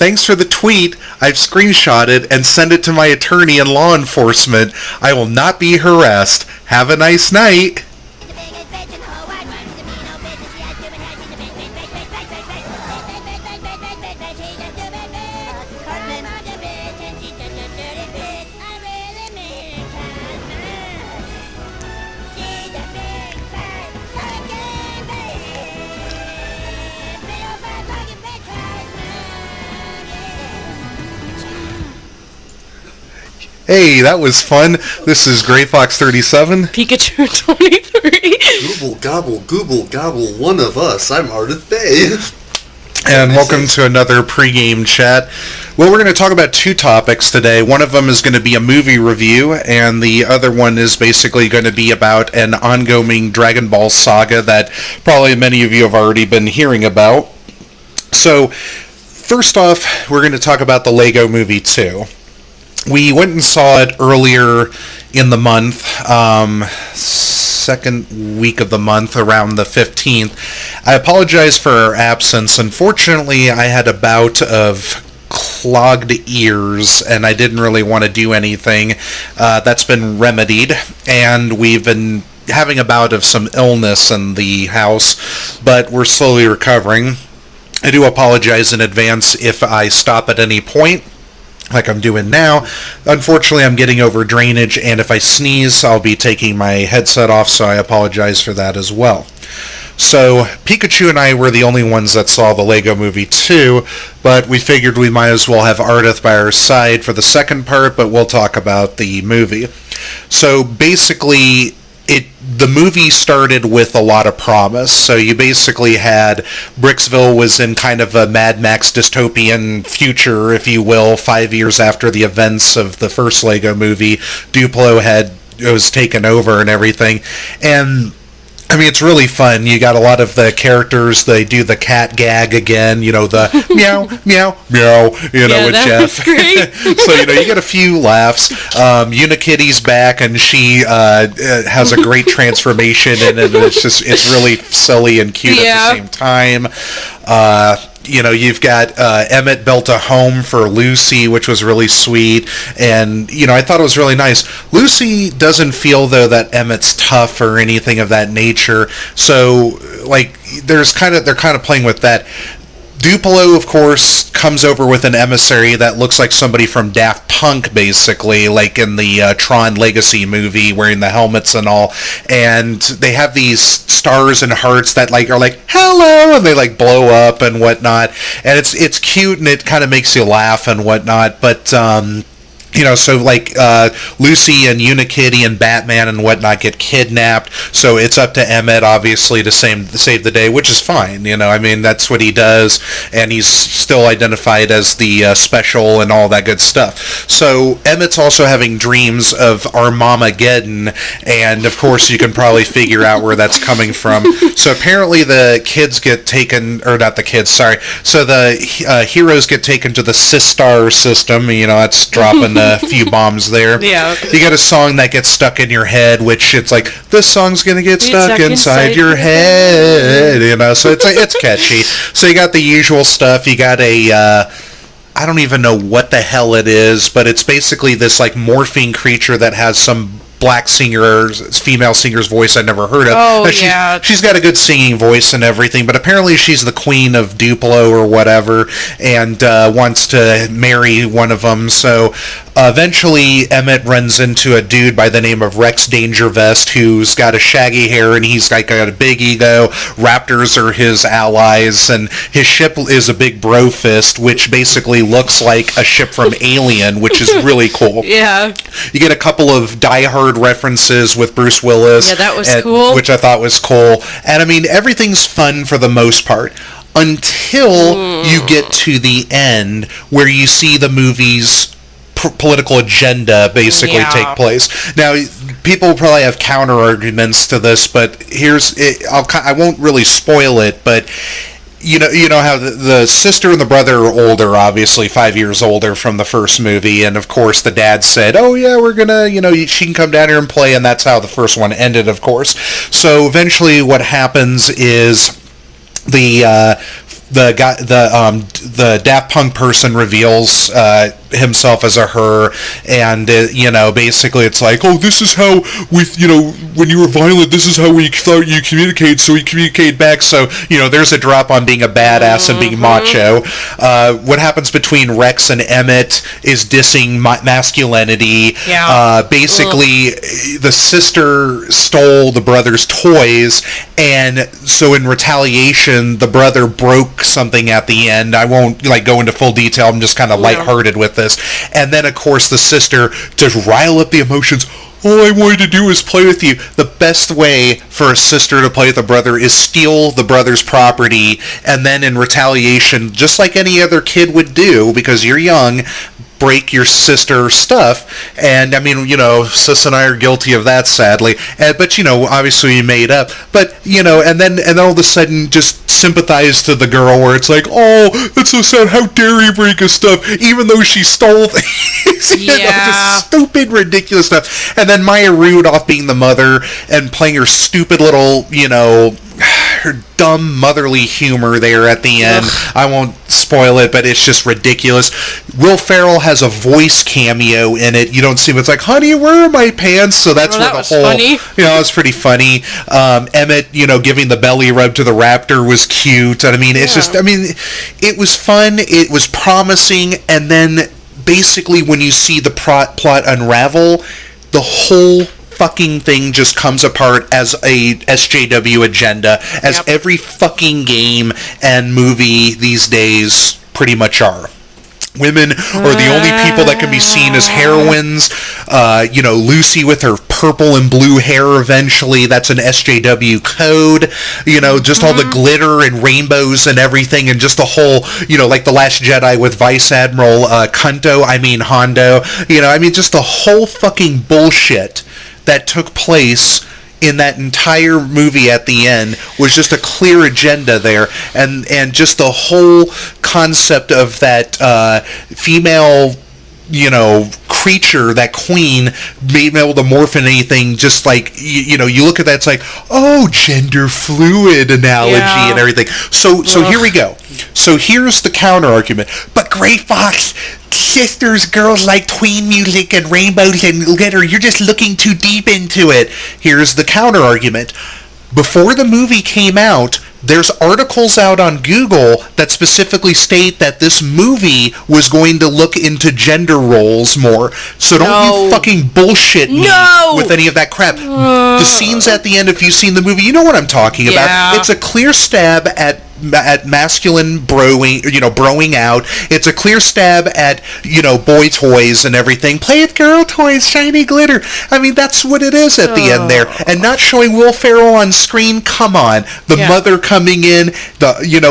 Thanks for the tweet. I've screenshotted and sent it to my attorney and law enforcement. I will not be harassed. Have a nice night. Hey, that was fun. This is Gray Fox 37. Pikachu 23. Google gobble, one of us. I'm Ardith Bay. And welcome to another pregame chat. Well, we're going to talk about two topics today. One of them is going to be a movie review, and the other one is basically going to be about an ongoing Dragon Ball saga that probably many of you have already been hearing about. So, first off, we're going to talk about the Lego Movie 2. We went and saw it earlier in the month, second week of the month, around the 15th. I apologize for our absence. Unfortunately, I had a bout of clogged ears, and I didn't really want to do anything. That's been remedied, and we've been having a bout of some illness in the house, but we're slowly recovering. I do apologize in advance if I stop at any point, like I'm doing now. Unfortunately, I'm getting over drainage, and if I sneeze, I'll be taking my headset off, so I apologize for that as well. So, Pikachu and I were the only ones that saw the Lego Movie 2, but we figured we might as well have Ardith by our side for the second part, but we'll talk about the movie. So, basically, the movie started with a lot of promise. So you basically had Bricksville was in kind of a Mad Max dystopian future, if you will, 5 years after the events of the first Lego movie. Duplo was taken over and everything. And I mean, it's really fun. You got a lot of the characters. They do the cat gag again, the meow, meow, meow, with Jeff. Great. So, you get a few laughs. Unikitty's back, and she has a great transformation, and it's really silly and cute at the same time. You've got Emmett built a home for Lucy, which was really sweet, and I thought it was really nice. Lucy doesn't feel though that Emmett's tough or anything of that nature, so they're kind of playing with that. Duplo, of course, comes over with an emissary that looks like somebody from Daft Punk, basically, like in the Tron Legacy movie, wearing the helmets and all. And they have these stars and hearts that are like, hello, and they blow up and whatnot. And it's cute, and it kind of makes you laugh and whatnot. But so Lucy and Unikitty and Batman and whatnot get kidnapped, so it's up to Emmett, obviously, to save the day, which is fine, I mean, that's what he does, and he's still identified as the special and all that good stuff. So Emmett's also having dreams of Armageddon, and of course you can probably figure out where that's coming from. So apparently the kids get taken, or not the kids, sorry, so the heroes get taken to the Sistar system, that's dropping a few bombs there. Yeah. You got a song that gets stuck in your head, which it's like, this song's gonna get stuck inside your head, so it's catchy. So you got the usual stuff. You got I don't even know what the hell it is, but it's basically this morphine creature that has some black female singer's voice I never heard of. Oh, she's got a good singing voice and everything, but apparently she's the queen of Duplo or whatever, and wants to marry one of them. So eventually Emmett runs into a dude by the name of Rex Dangervest, who's got a shaggy hair, and he's got a big ego. Raptors are his allies, and his ship is a big bro fist, which basically looks like a ship from Alien, which is really cool. Yeah. You get a couple of Die Hard references with Bruce Willis. Yeah, that was cool. Which I thought was cool. And I mean, everything's fun for the most part, until you get to the end, where you see the movie's political agenda basically take place. Now, people probably have counter arguments to this, but I won't really spoil it, but you know how the sister and the brother are older, obviously 5 years older from the first movie, and of course the dad said, oh yeah, we're gonna, she can come down here and play, and that's how the first one ended, of course. So eventually what happens is the the Daft Punk person reveals himself as a her, and basically it's like, oh, this is how when you were violent, this is how we thought you communicate, so we communicate back. So there's a drop on being a badass and being macho. What happens between Rex and Emmett is dissing masculinity. Basically the sister stole the brother's toys, and so in retaliation the brother broke something at the end. I won't go into full detail, I'm just kind of lighthearted with this. And then of course the sister, to rile up the emotions, all I wanted to do is play with you. The best way for a sister to play with a brother is steal the brother's property, and then in retaliation, just like any other kid would do, because you're young, break your sister's stuff. And I mean, Sis and I are guilty of that, sadly. But obviously we made up. But and then all of a sudden just sympathize to the girl, where it's like, oh, that's so sad. How dare you break his stuff, even though she stole things. Just stupid, ridiculous stuff. And then Maya Rudolph being the mother and playing her stupid little, her dumb motherly humor there at the end. I won't spoil it, but it's just ridiculous. Will Ferrell has a voice cameo in it. You don't see him. It's like, honey, where are my pants? So that's where the whole, funny. It's pretty funny. Emmett, giving the belly rub to the raptor was cute. And I mean, it's just, it was fun. It was promising. And then basically when you see the plot unravel, the whole fucking thing just comes apart as a SJW agenda, as every fucking game and movie these days pretty much are. Women are the only people that can be seen as heroines. Lucy with her purple and blue hair eventually, that's an SJW code. Just all the glitter and rainbows and everything, and just the whole, like The Last Jedi with Vice Admiral Hondo. Just the whole fucking bullshit that took place in that entire movie at the end was just a clear agenda there, and just the whole concept of that female creature, that queen, being able to morph into anything, just like you look at that, it's like, oh, gender fluid analogy and everything. So here we go. So here's the counter argument. But Gray Fox, sisters, girls like tween music and rainbows and glitter. You're just looking too deep into it. Here's the counter argument. Before the movie came out, there's articles out on Google that specifically state that this movie was going to look into gender roles more. So don't you fucking bullshit me with any of that crap. The scenes at the end, if you've seen the movie, you know what I'm talking about. It's a clear stab at masculine broing out. It's a clear stab at, boy toys and everything. Play with girl toys, shiny glitter. That's what it is at the end there. And not showing Will Ferrell on screen, come on. The mother coming in,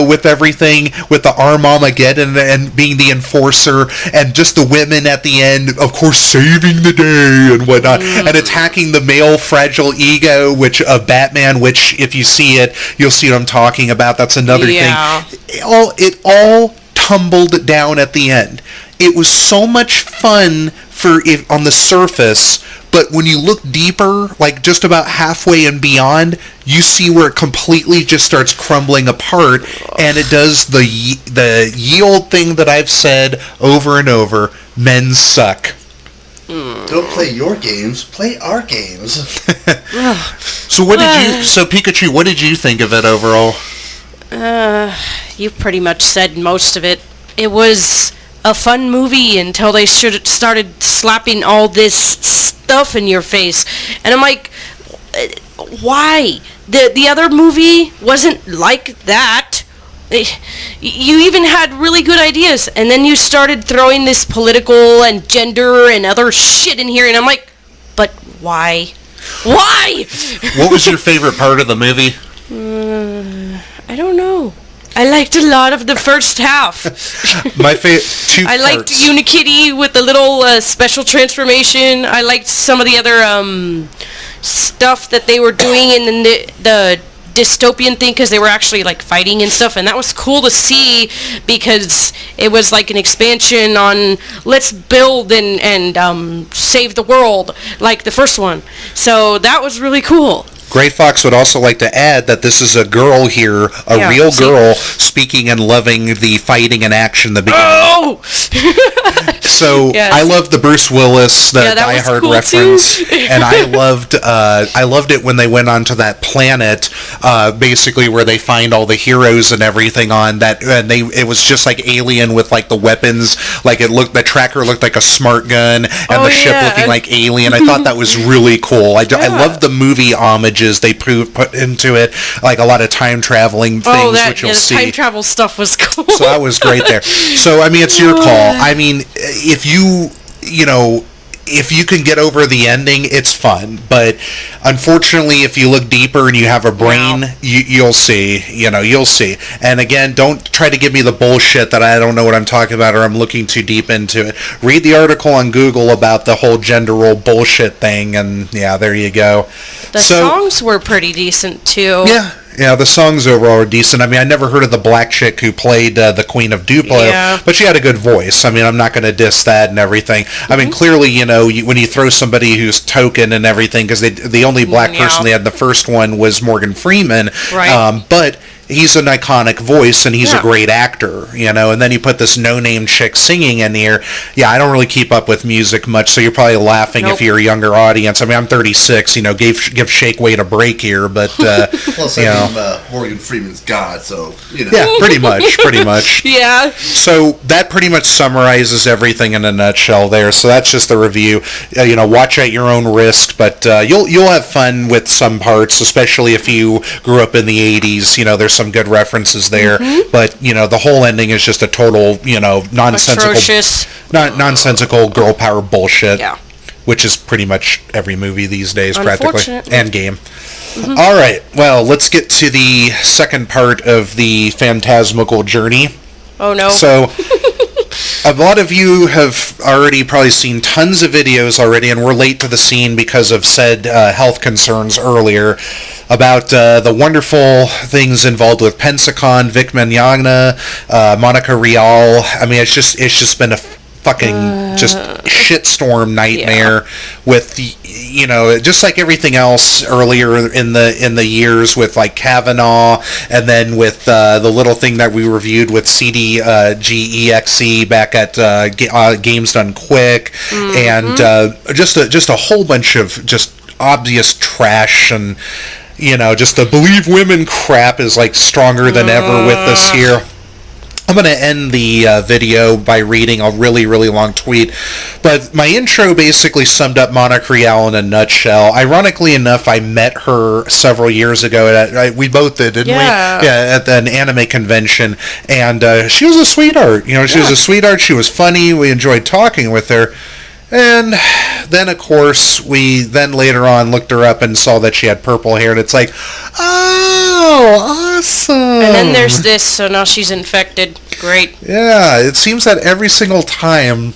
with everything, with the Armageddon and being the enforcer, and just the women at the end, of course, saving the day and whatnot, and attacking the male fragile ego, of Batman, which, if you see it, you'll see what I'm talking about. That's another thing. It all tumbled down at the end. It was so much fun on the surface, but when you look deeper, like just about halfway and beyond, you see where it completely just starts crumbling apart, and it does the ye old thing that I've said over and over: men suck. Don't play your games, play our games. So Pikachu, what did you think of it overall? You pretty much said most of it. It was a fun movie until they started slapping all this stuff in your face. And I'm like, why? The other movie wasn't like that. You even had really good ideas, and then you started throwing this political and gender and other shit in here, and I'm like, but why? Why? What was your favorite part of the movie? I don't know. I liked a lot of the first half. My favorite I liked Unikitty with the little special transformation. I liked some of the other stuff that they were doing in the dystopian thing, because they were actually like fighting and stuff, and that was cool to see, because it was like an expansion on let's build and save the world like the first one. So that was really cool. Gray Fox would also like to add that this is a girl here, real girl, speaking and loving the fighting and action in the beginning. Oh! So I love the Bruce Willis, the Die Hard cool reference, and I loved it when they went onto that planet, basically where they find all the heroes and everything on that, and it was just like Alien with like the weapons, like the tracker looked like a smart gun, and the ship looking like Alien. I thought that was really cool. I love the movie homages they put into it, like a lot of time traveling things, which you'll see. The time travel stuff was cool. So that was great there. So I mean, it's your call. I mean, if you can get over the ending, it's fun. But unfortunately, if you look deeper and you have a brain, you'll see. You'll see. And again, don't try to give me the bullshit that I don't know what I'm talking about or I'm looking too deep into it. Read the article on Google about the whole gender role bullshit thing, and there you go. The songs were pretty decent too. Yeah, the songs overall are decent. I mean, I never heard of the black chick who played the Queen of Duplo, but she had a good voice. I mean, I'm not going to diss that and everything. I mean, clearly, when you throw somebody who's token and everything, because the only black person they had in the first one was Morgan Freeman, right. But he's an iconic voice and he's a great actor, and then you put this no-name chick singing in here. I don't really keep up with music much, so you're probably laughing if you're a younger audience. I mean, I'm 36, give Shake Weight a break here, but, plus, Morgan Freeman's God, so, Yeah, pretty much. Yeah. So that pretty much summarizes everything in a nutshell there, so that's just the review. Watch at your own risk, but you'll have fun with some parts, especially if you grew up in the 80s. There's some good references there, but the whole ending is just a total nonsensical girl power bullshit, which is pretty much every movie these days practically, and game. All right, well, let's get to the second part of the phantasmical journey. Oh no. So a lot of you have already probably seen tons of videos already, and we're late to the scene because of said health concerns earlier, about the wonderful things involved with Pensacon, Vic Mignogna, Monica Rial. I mean, it's just been a fucking just shitstorm nightmare with just like everything else earlier in the years with like Kavanaugh, and then with the little thing that we reviewed with CDGEXE back at Games Done Quick, and just a whole bunch of just obvious trash, and just the believe women crap is like stronger than ever with this here. I'm going to end the video by reading a really, really long tweet. But my intro basically summed up Monica Rial in a nutshell. Ironically enough, I met her several years ago. We both did, didn't we? Yeah, at an anime convention. And she was a sweetheart. She was a sweetheart. She was funny. We enjoyed talking with her. And then, of course, we then later on looked her up and saw that she had purple hair, and it's like, oh, awesome. And then there's this, so now she's infected. Great. Yeah, it seems that every single time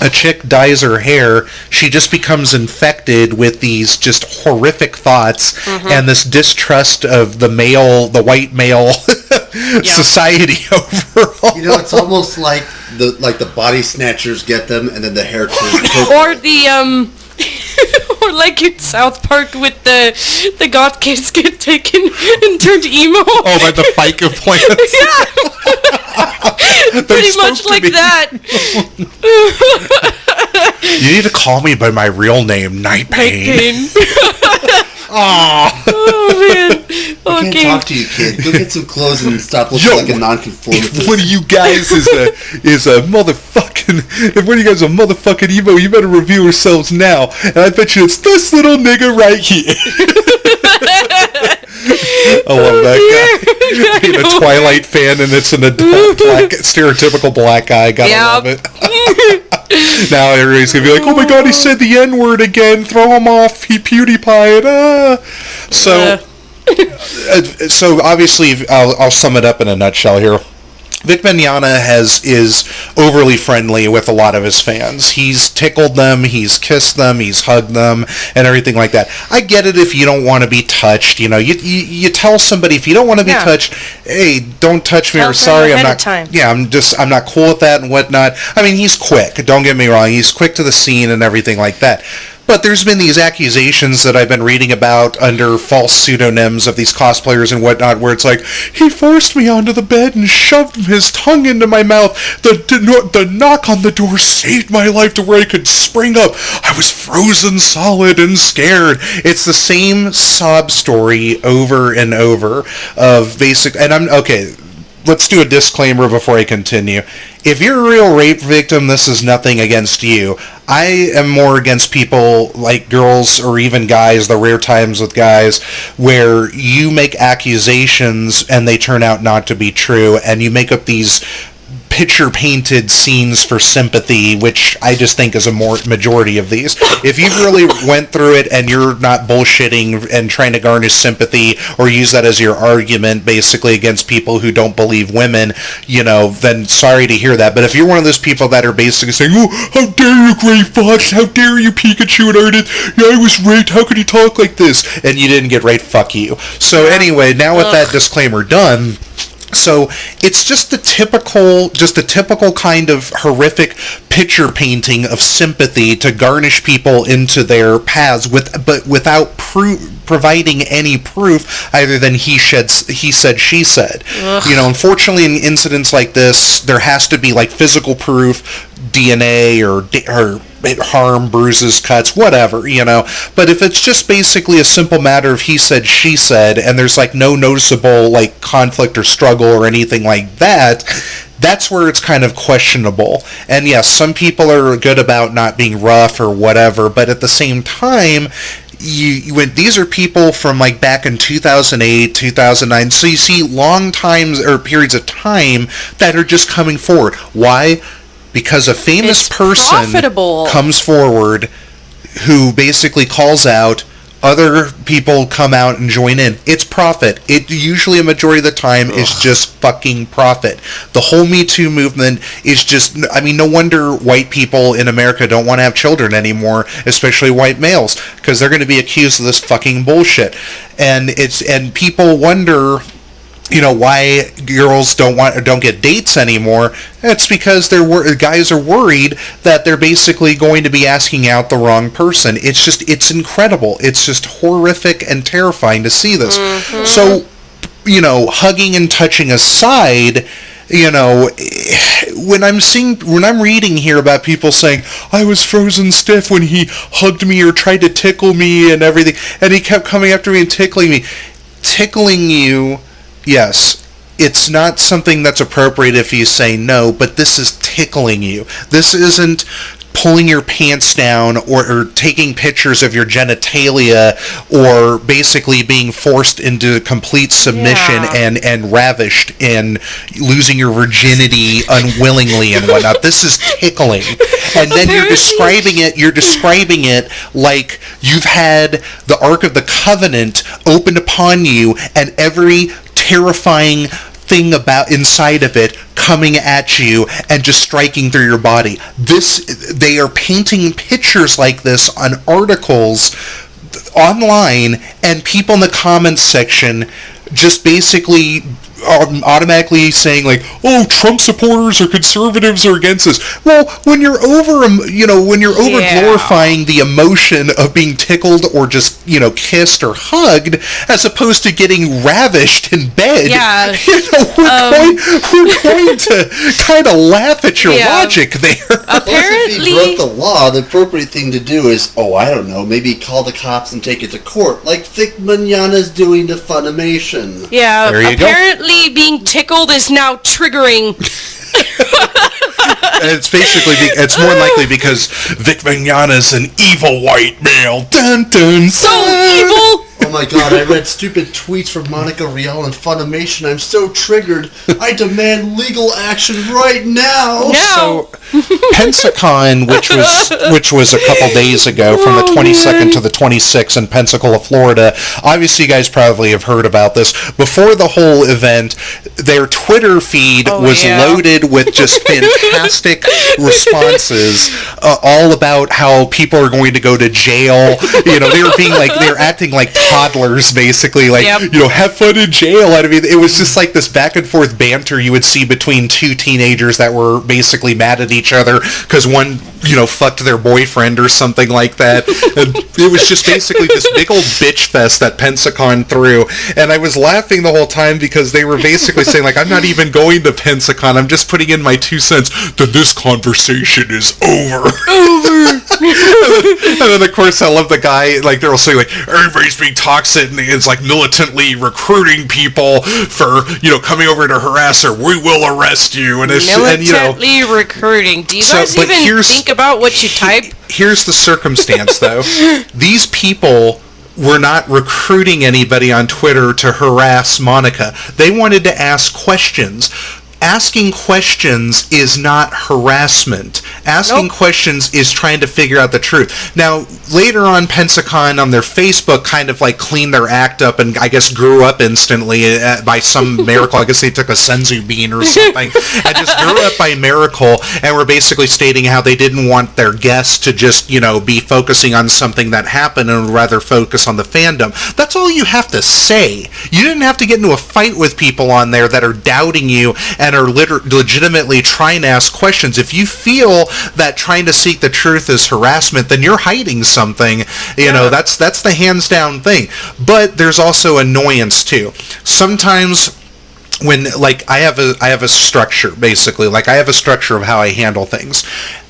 a chick dyes her hair, she just becomes infected with these just horrific thoughts and this distrust of the white male society overall. It's almost like the body snatchers get them, and then the hair turns purple. Or the or like in South Park with the goth kids get taken and turned emo. Oh, by the FICA plants. Yeah. Pretty much like that. You need to call me by my real name, Night Pain. Oh man. I can't talk to you, kid. Go get some clothes and stop looking like a nonconformist. If one of you guys is a motherfucking, if one of you guys is a motherfucking emo, you better review yourselves now. And I bet you it's this little nigga right here. I love that guy. Being a Twilight fan, and it's an adult stereotypical black guy. Gotta love it. Now everybody's gonna be like, oh my god, he said the N-word again, throw him off, he PewDiePie'd. So obviously, I'll sum it up in a nutshell here. Vic Mignogna is overly friendly with a lot of his fans. He's tickled them, he's kissed them, he's hugged them, and everything like that. I get it if you don't want to be touched. You tell somebody if you don't want to be touched, hey, don't touch me, or sorry, I'm not. I'm not cool with that and whatnot. I mean, he's quick. Don't get me wrong. He's quick to the scene and everything like that. But there's been these accusations that I've been reading about under false pseudonyms of these cosplayers and whatnot, where it's like, he forced me onto the bed and shoved his tongue into my mouth. The knock on the door saved my life to where I could spring up. I was frozen solid and scared. It's the same sob story over and over of basic... And I'm... Okay, let's do a disclaimer before I continue. If you're a real rape victim, this is nothing against you. I am more against people like girls or even guys, the rare times with guys, where you make accusations and they turn out not to be true, and you make up these picture-painted scenes for sympathy, which I just think is a majority of these. If you really went through it and you're not bullshitting and trying to garnish sympathy or use that as your argument basically against people who don't believe women, then sorry to hear that. But if you're one of those people that are basically saying, oh, how dare you, Gray Fox, how dare you, Pikachu and Ardent, yeah, I was raped, how could you talk like this? And you didn't get raped, fuck you. So anyway, now with that disclaimer done, so it's just a typical kind of horrific picture painting of sympathy to garnish people into their paths, but without providing any proof other than he said, she said. Ugh. Unfortunately, in incidents like this, there has to be like physical proof, DNA or harm, bruises, cuts, whatever, But if it's just basically a simple matter of he said, she said, and there's like no noticeable like conflict or struggle or anything like that, that's where it's kind of questionable. And yes, some people are good about not being rough or whatever, but at the same time, these are people from like back in 2008, 2009, so you see long times or periods of time that are just coming forward. Why? Because a famous person comes forward who basically calls out, other people come out and join in. It's profit. It usually a majority of the time is just fucking profit. The whole Me Too movement is just, no wonder white people in America don't want to have children anymore, especially white males, because they're going to be accused of this fucking bullshit. And people wonder, why girls don't get dates anymore. It's because guys are worried that they're basically going to be asking out the wrong person. It's incredible. It's just horrific and terrifying to see this. Mm-hmm. So, hugging and touching aside, when I'm reading here about people saying, I was frozen stiff when he hugged me or tried to tickle me and everything, and he kept coming after me and tickling me. Tickling you, yes, it's not something that's appropriate if you say no, but this is tickling you. This isn't pulling your pants down or taking pictures of your genitalia or basically being forced into complete submission and ravished and losing your virginity unwillingly and whatnot. This is tickling. And then you're describing it like you've had the Ark of the Covenant opened upon you and every terrifying thing about inside of it coming at you and just striking through your body. They are painting pictures like this on articles online, and people in the comments section just basically automatically saying like, oh, Trump supporters or conservatives are against this. Well, when you're over glorifying the emotion of being tickled or just, kissed or hugged, as opposed to getting ravished in bed, we're going to kind of laugh at your logic there. Apparently, if he broke the law, the appropriate thing to do is, maybe call the cops and take it to court, like Vic Manana's doing to Funimation. Yeah, there you apparently go. Being tickled is now triggering. And it's more likely because Vic Mignogna's an evil white male. Dun dun. So evil. Oh my god, I read stupid tweets from Monica Rial and Funimation. I'm so triggered. I demand legal action right now. So, Pensacon, which was a couple days ago, from the 22nd to the 26th in Pensacola, Florida. Obviously, you guys probably have heard about this. Before the whole event, their Twitter feed was loaded with just fantastic responses, all about how people are going to go to jail. They were acting like top toddlers, basically, like, have fun in jail. And I mean, it was just like this back and forth banter you would see between two teenagers that were basically mad at each other because one, fucked their boyfriend or something like that. And it was just basically this big old bitch fest that Pensacon threw. And I was laughing the whole time because they were basically saying, like, I'm not even going to Pensacon. I'm just putting in my 2 cents that this conversation is over. And then, of course, I love the guy, like, they're all saying, like, everybody's being toxic and it's, like, militantly recruiting people for, coming over to harass her. We will arrest you. And it's militantly recruiting. Do you guys even think about what you type? Here's the circumstance, though. These people were not recruiting anybody on Twitter to harass Monica. They wanted to ask questions. Asking questions is not harassment. Asking questions is trying to figure out the truth. Now, later on, Pensacon on their Facebook kind of like cleaned their act up and I guess grew up instantly by some miracle. I guess they took a senzu bean or something and just grew up by miracle and were basically stating how they didn't want their guests to just, be focusing on something that happened and would rather focus on the fandom. That's all you have to say. You didn't have to get into a fight with people on there that are doubting you and are legitimately trying to ask questions. If you feel that trying to seek the truth is harassment, then you're hiding something. That's the hands down thing. But there's also annoyance too. Sometimes when, like, I have a structure, basically. Like, I have a structure of how I handle things.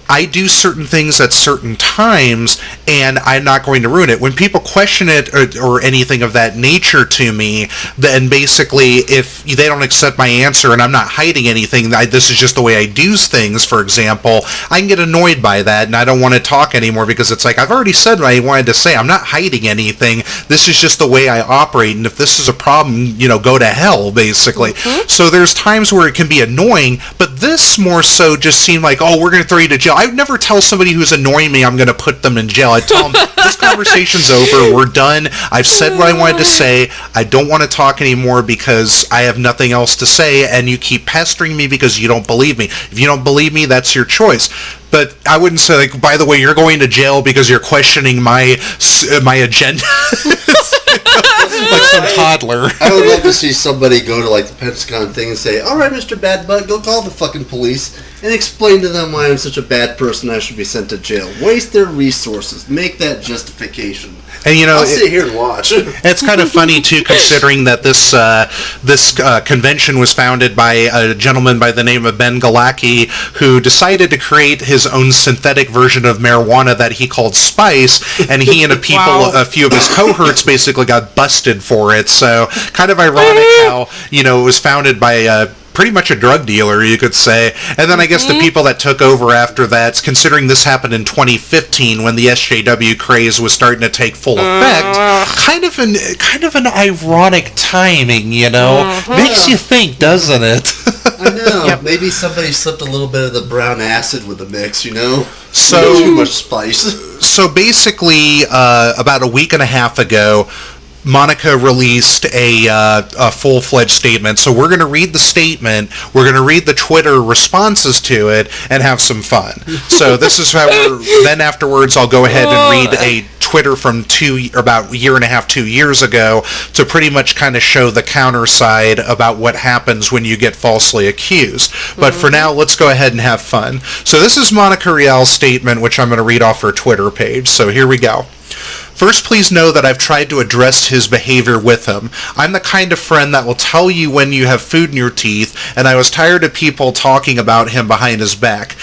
I do certain things at certain times, and I'm not going to ruin it. When people question it or anything of that nature to me, then basically if they don't accept my answer and I'm not hiding anything, this is just the way I do things, for example, I can get annoyed by that, and I don't want to talk anymore because it's like, I've already said what I wanted to say. I'm not hiding anything. This is just the way I operate, and if this is a problem, go to hell, basically. Mm-hmm. So there's times where it can be annoying, but this more so just seemed like, we're going to throw you to jail. I would never tell somebody who's annoying me I'm going to put them in jail. I tell them, this conversation's over. We're done. I've said what I wanted to say. I don't want to talk anymore because I have nothing else to say, and you keep pestering me because you don't believe me. If you don't believe me, that's your choice. But I wouldn't say, like, by the way, you're going to jail because you're questioning my agenda. Like some toddler. I would love to see somebody go to, like, the Pensacon thing and say, all right, Mr. Bad Bug, go call the fucking police and explain to them why I'm such a bad person I should be sent to jail. Waste their resources. Make that justification. And I'll sit here and watch. It's kind of funny too, considering that this convention was founded by a gentleman by the name of Ben Galacki, who decided to create his own synthetic version of marijuana that he called Spice, and he and a few of his cohorts basically got busted for it. So kind of ironic how it was founded by pretty much a drug dealer, you could say. And then I guess the people that took over after that, considering this happened in 2015 when the SJW craze was starting to take full effect, kind of an ironic timing, Makes you think, doesn't it? I know. Yep. Maybe somebody slipped a little bit of the brown acid with the mix, So too much spice. So basically, about a week and a half ago, Monica released a full-fledged statement. So we're going to read the statement, we're going to read the Twitter responses to it, and have some fun. So this is how then afterwards I'll go ahead and read a Twitter from about a year and a half, 2 years ago, to pretty much kind of show the counter side about what happens when you get falsely accused. But for now, let's go ahead and have fun. So this is Monica Rial's statement, which I'm going to read off her Twitter page. So here we go. First, please know that I've tried to address his behavior with him. I'm the kind of friend that will tell you when you have food in your teeth, and I was tired of people talking about him behind his back.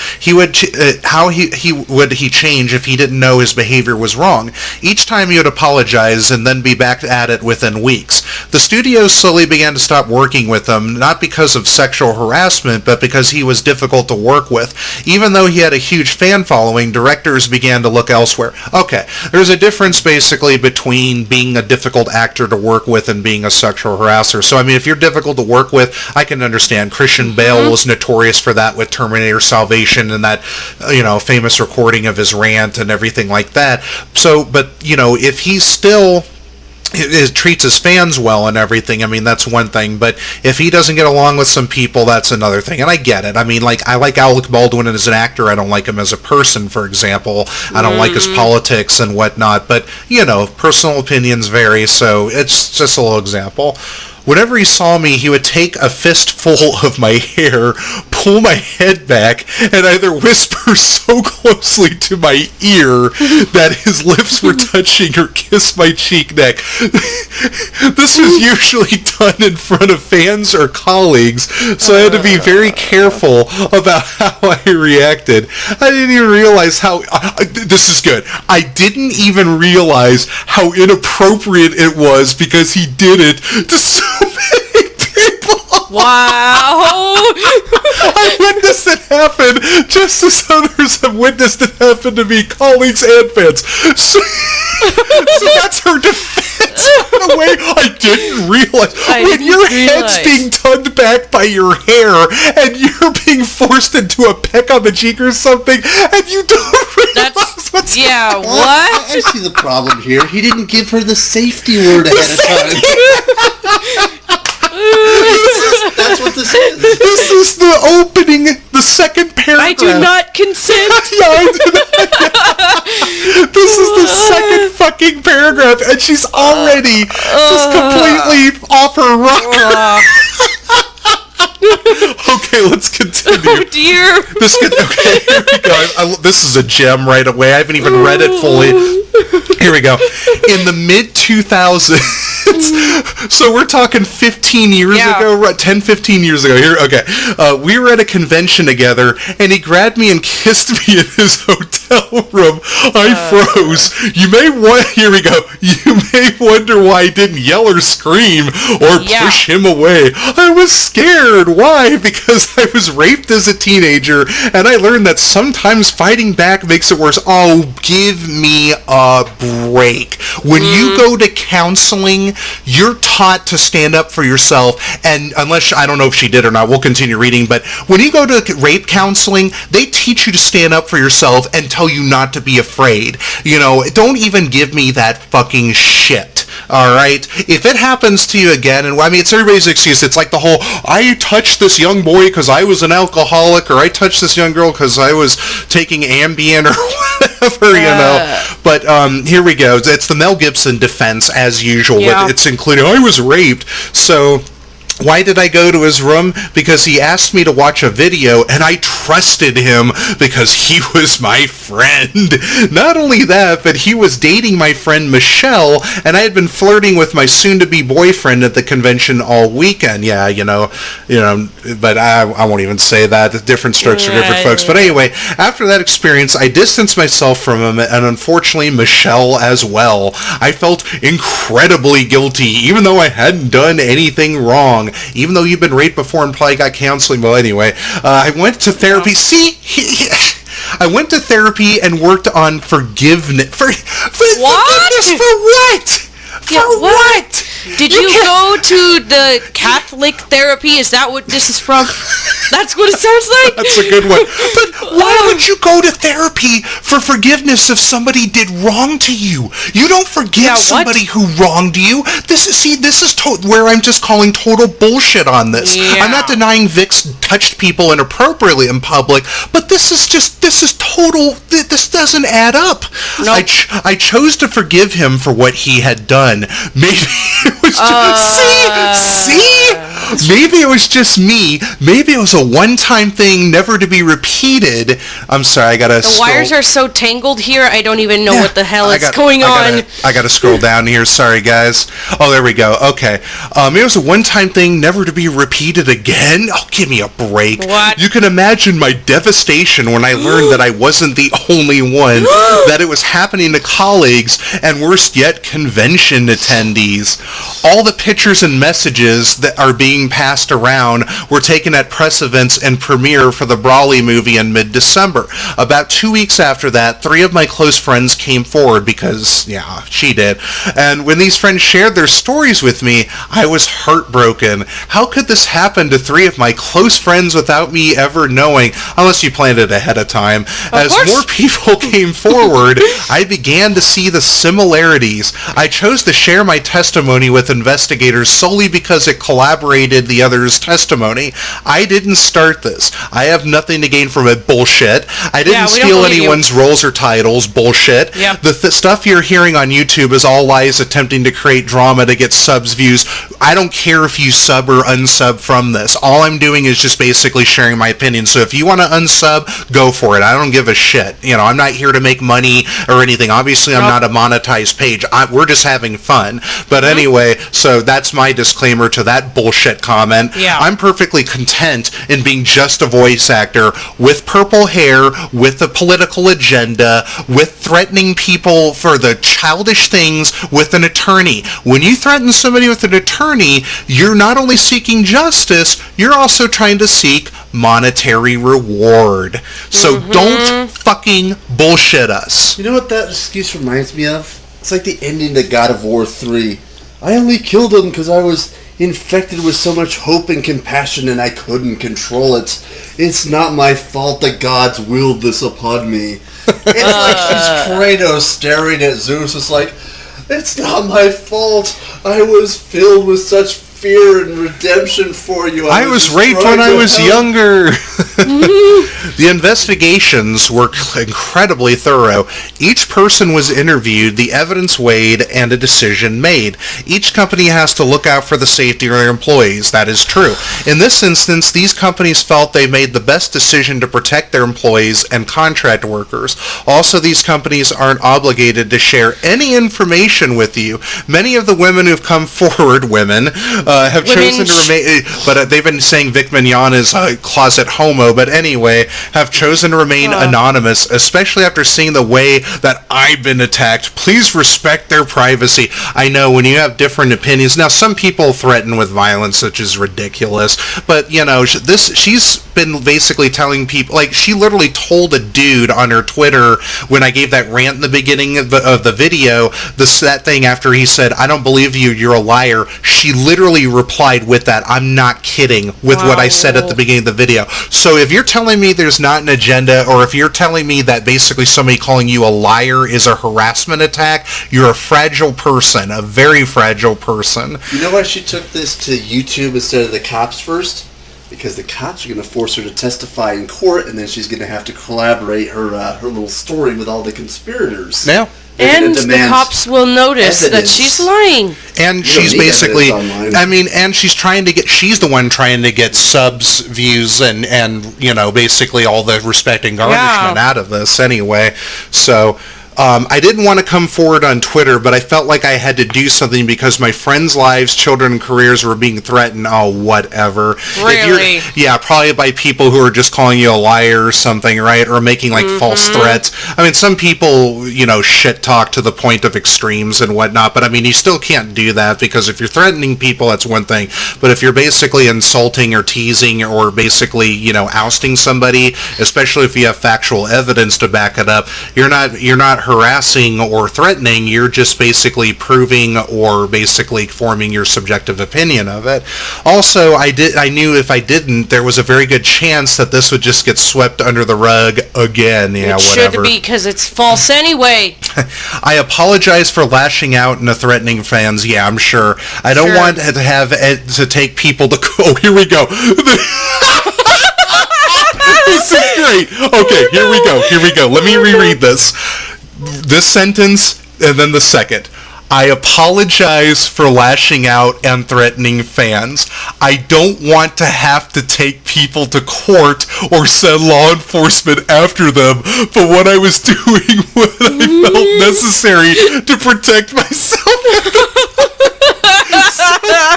How would he change if he didn't know his behavior was wrong? Each time he would apologize and then be back at it within weeks. The studios slowly began to stop working with him, not because of sexual harassment, but because he was difficult to work with. Even though he had a huge fan following, directors began to look elsewhere. Okay, there's a difference basically between being a difficult actor to work with and being a sexual harasser. So, I mean, if you're difficult to work with, I can understand. Christian Bale was notorious for that with Terminator Salvation and that, famous recording of his rant and everything like that. So, but, if he's still it treats his fans well and everything. I mean, that's one thing. But if he doesn't get along with some people, that's another thing. And I get it. I mean, like, I like Alec Baldwin as an actor. I don't like him as a person, for example. I don't like his politics and whatnot. But, you know, personal opinions vary, so it's just a little example. Whenever he saw me, he would take a fistful of my hair, pull my head back, and either whisper so closely to my ear that his lips were touching or kiss my cheek neck. This was usually done in front of fans or colleagues, so I had to be very careful about how I reacted. I didn't even realize how... this is good. I didn't even realize how inappropriate it was because he did it to so many people. Wow. I witnessed it happen just as others have witnessed it happen to me, colleagues and fans. So that's her defense. In a way, I didn't realize. When your head's being tugged back by your hair and you're being forced into a peck on the cheek or something, and you don't realize what's going on. What? I see the problem here. He didn't give her the safety word ahead of time. That's what this is. This is the opening, the second paragraph. I do not consent. This is the second fucking paragraph, and she's already just completely off her rocker. Okay, let's continue. Oh dear. Okay, here we go. This is a gem right away. I haven't even read it fully. Here we go. In the mid-2000s, so we're talking 15 years ago, right? 10, 15 years ago. Here, okay. We were at a convention together, and he grabbed me and kissed me in his hotel room. I froze. Here we go. You may wonder why I didn't yell or scream or push him away. I was scared. Why? Because I was raped as a teenager, and I learned that sometimes fighting back makes it worse. Oh, give me a break. When you go to counseling, you're taught to stand up for yourself, and unless, I don't know if she did or not, we'll continue reading, but when you go to rape counseling, they teach you to stand up for yourself and tell you not to be afraid. You know, don't even give me that fucking shit. All right? If it happens to you again, and I mean, it's everybody's excuse. It's like the whole, I touched this young boy because I was an alcoholic, or I touched this young girl because I was taking Ambien or whatever, you know. But here we go. It's the Mel Gibson defense, as usual. Yeah. It's including, I was raped. So... why did I go to his room? Because he asked me to watch a video, and I trusted him because he was my friend. Not only that, but he was dating my friend Michelle, and I had been flirting with my soon-to-be boyfriend at the convention all weekend. Yeah, you know, but I won't even say that. Different strokes for different folks. But anyway, after that experience, I distanced myself from him, and unfortunately, Michelle as well. I felt incredibly guilty, even though I hadn't done anything wrong. Even though you've been raped before and probably got counseling. Well, anyway, I went to therapy. I went to therapy and worked on forgiveness. Forgiveness for what? For what? Did you go to the Catholic therapy? Is that what this is from? That's what it sounds like? That's a good one. But why would you go to therapy for forgiveness if somebody did wrong to you? You don't forgive somebody who wronged you. This is where I'm just calling total bullshit on this. Yeah. I'm not denying Vic's touched people inappropriately in public, but this is total, this doesn't add up. Nope. I chose to forgive him for what he had done. Maybe it was just, maybe it was just me. Maybe it was a one-time thing, never to be repeated. I'm sorry, I gotta. The wires are so tangled here. I don't even know what the hell is going on. I gotta scroll down here. Sorry, guys. Oh, there we go. Okay. It was a one-time thing, never to be repeated again. Oh, give me a break. What? You can imagine my devastation when I learned that I wasn't the only one. That it was happening to colleagues, and worst yet, convention attendees. All the pictures and messages that are being being passed around were taken at press events and premiere for the Brawley movie in mid-December. About 2 weeks after that, 3 of my close friends came forward because, yeah, she did. And when these friends shared their stories with me, I was heartbroken. How could this happen to 3 of my close friends without me ever knowing, unless you planned it ahead of time? As more people came forward, I began to see the similarities. I chose to share my testimony with investigators solely because it corroborated the other's testimony. I didn't start this. I have nothing to gain from it. Bullshit. I didn't steal anyone's roles or titles. Bullshit. Yeah. The stuff you're hearing on YouTube is all lies attempting to create drama to get subs views. I don't care if you sub or unsub from this. All I'm doing is just basically sharing my opinion. So if you want to unsub, go for it. I don't give a shit. You know, I'm not here to make money or anything. Obviously, I'm not a monetized page. We're just having fun. But anyway, so that's my disclaimer to that bullshit comment. Yeah. I'm perfectly content in being just a voice actor with purple hair, with a political agenda, with threatening people for the childish things with an attorney. When you threaten somebody with an attorney, you're not only seeking justice, you're also trying to seek monetary reward. So don't fucking bullshit us. You know what that excuse reminds me of? It's like the ending to God of War 3. I only killed him because I was infected with so much hope and compassion and I couldn't control it. It's not my fault the gods willed this upon me. It's like she's Kratos staring at Zeus. It's like, it's not my fault. I was filled with such fear and redemption for you. I was raped when I was younger. The investigations were incredibly thorough. Each person was interviewed, the evidence weighed, and a decision made. Each company has to look out for the safety of their employees. That is true. In this instance, these companies felt they made the best decision to protect their employees and contract workers. Also, these companies aren't obligated to share any information with you. Many of the women who've come forward, have chosen to remain, but they've been saying Vic Mignon is a closet homo, but anyway, have chosen to remain anonymous, especially after seeing the way that I've been attacked. Please respect their privacy. I know when you have different opinions. Now, some people threaten with violence, which is ridiculous, but, you know, she's been basically telling people, like, she literally told a dude on her Twitter when I gave that rant in the beginning of the video, that thing after he said, I don't believe you, you're a liar. She literally replied with that, I'm not kidding, with what I said at the beginning of the video. So if you're telling me there's not an agenda, or if you're telling me that basically somebody calling you a liar is a harassment attack, you're a fragile person, a very fragile person. You know why she took this to YouTube instead of the cops first? Because the cops are going to force her to testify in court, and then she's going to have to collaborate her little story with all the conspirators. Yeah. And the cops will notice that she's lying. And she's basically, I mean, and she's the one trying to get subs, views, and you know, basically all the respect and garnishment out of this anyway. So, I didn't want to come forward on Twitter, but I felt like I had to do something because my friends' lives, children, and careers were being threatened. Oh, whatever. Really? Yeah, probably by people who are just calling you a liar or something, right? Or making, like, false threats. I mean, some people, you know, shit talk to the point of extremes and whatnot, but I mean, you still can't do that because if you're threatening people, that's one thing. But if you're basically insulting or teasing or basically, you know, ousting somebody, especially if you have factual evidence to back it up, you're not harassing or threatening, you're just basically proving or basically forming your subjective opinion of it. Also, I knew if I didn't, there was a very good chance that this would just get swept under the rug again. Yeah, it whatever. Should be, because it's false anyway. I apologize for lashing out and threatening fans. Yeah, I'm sure. I don't want to have to take people to... Oh, here we go. This is great. Okay, here we go. Let me reread this. This sentence, and then the second. I apologize for lashing out and threatening fans. I don't want to have to take people to court or send law enforcement after them, but what I was doing what I felt necessary to protect myself.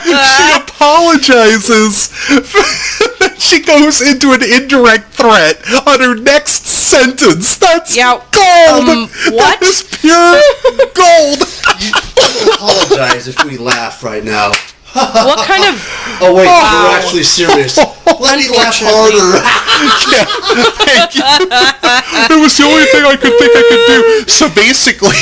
She apologizes. She goes into an indirect threat on her next sentence. That's gold. What? That is pure gold. You apologize if we laugh right now. What kind of... Oh, wait, you're actually serious. Let me laugh harder. Yeah, thank you. It was the only thing I could think I could do. So basically,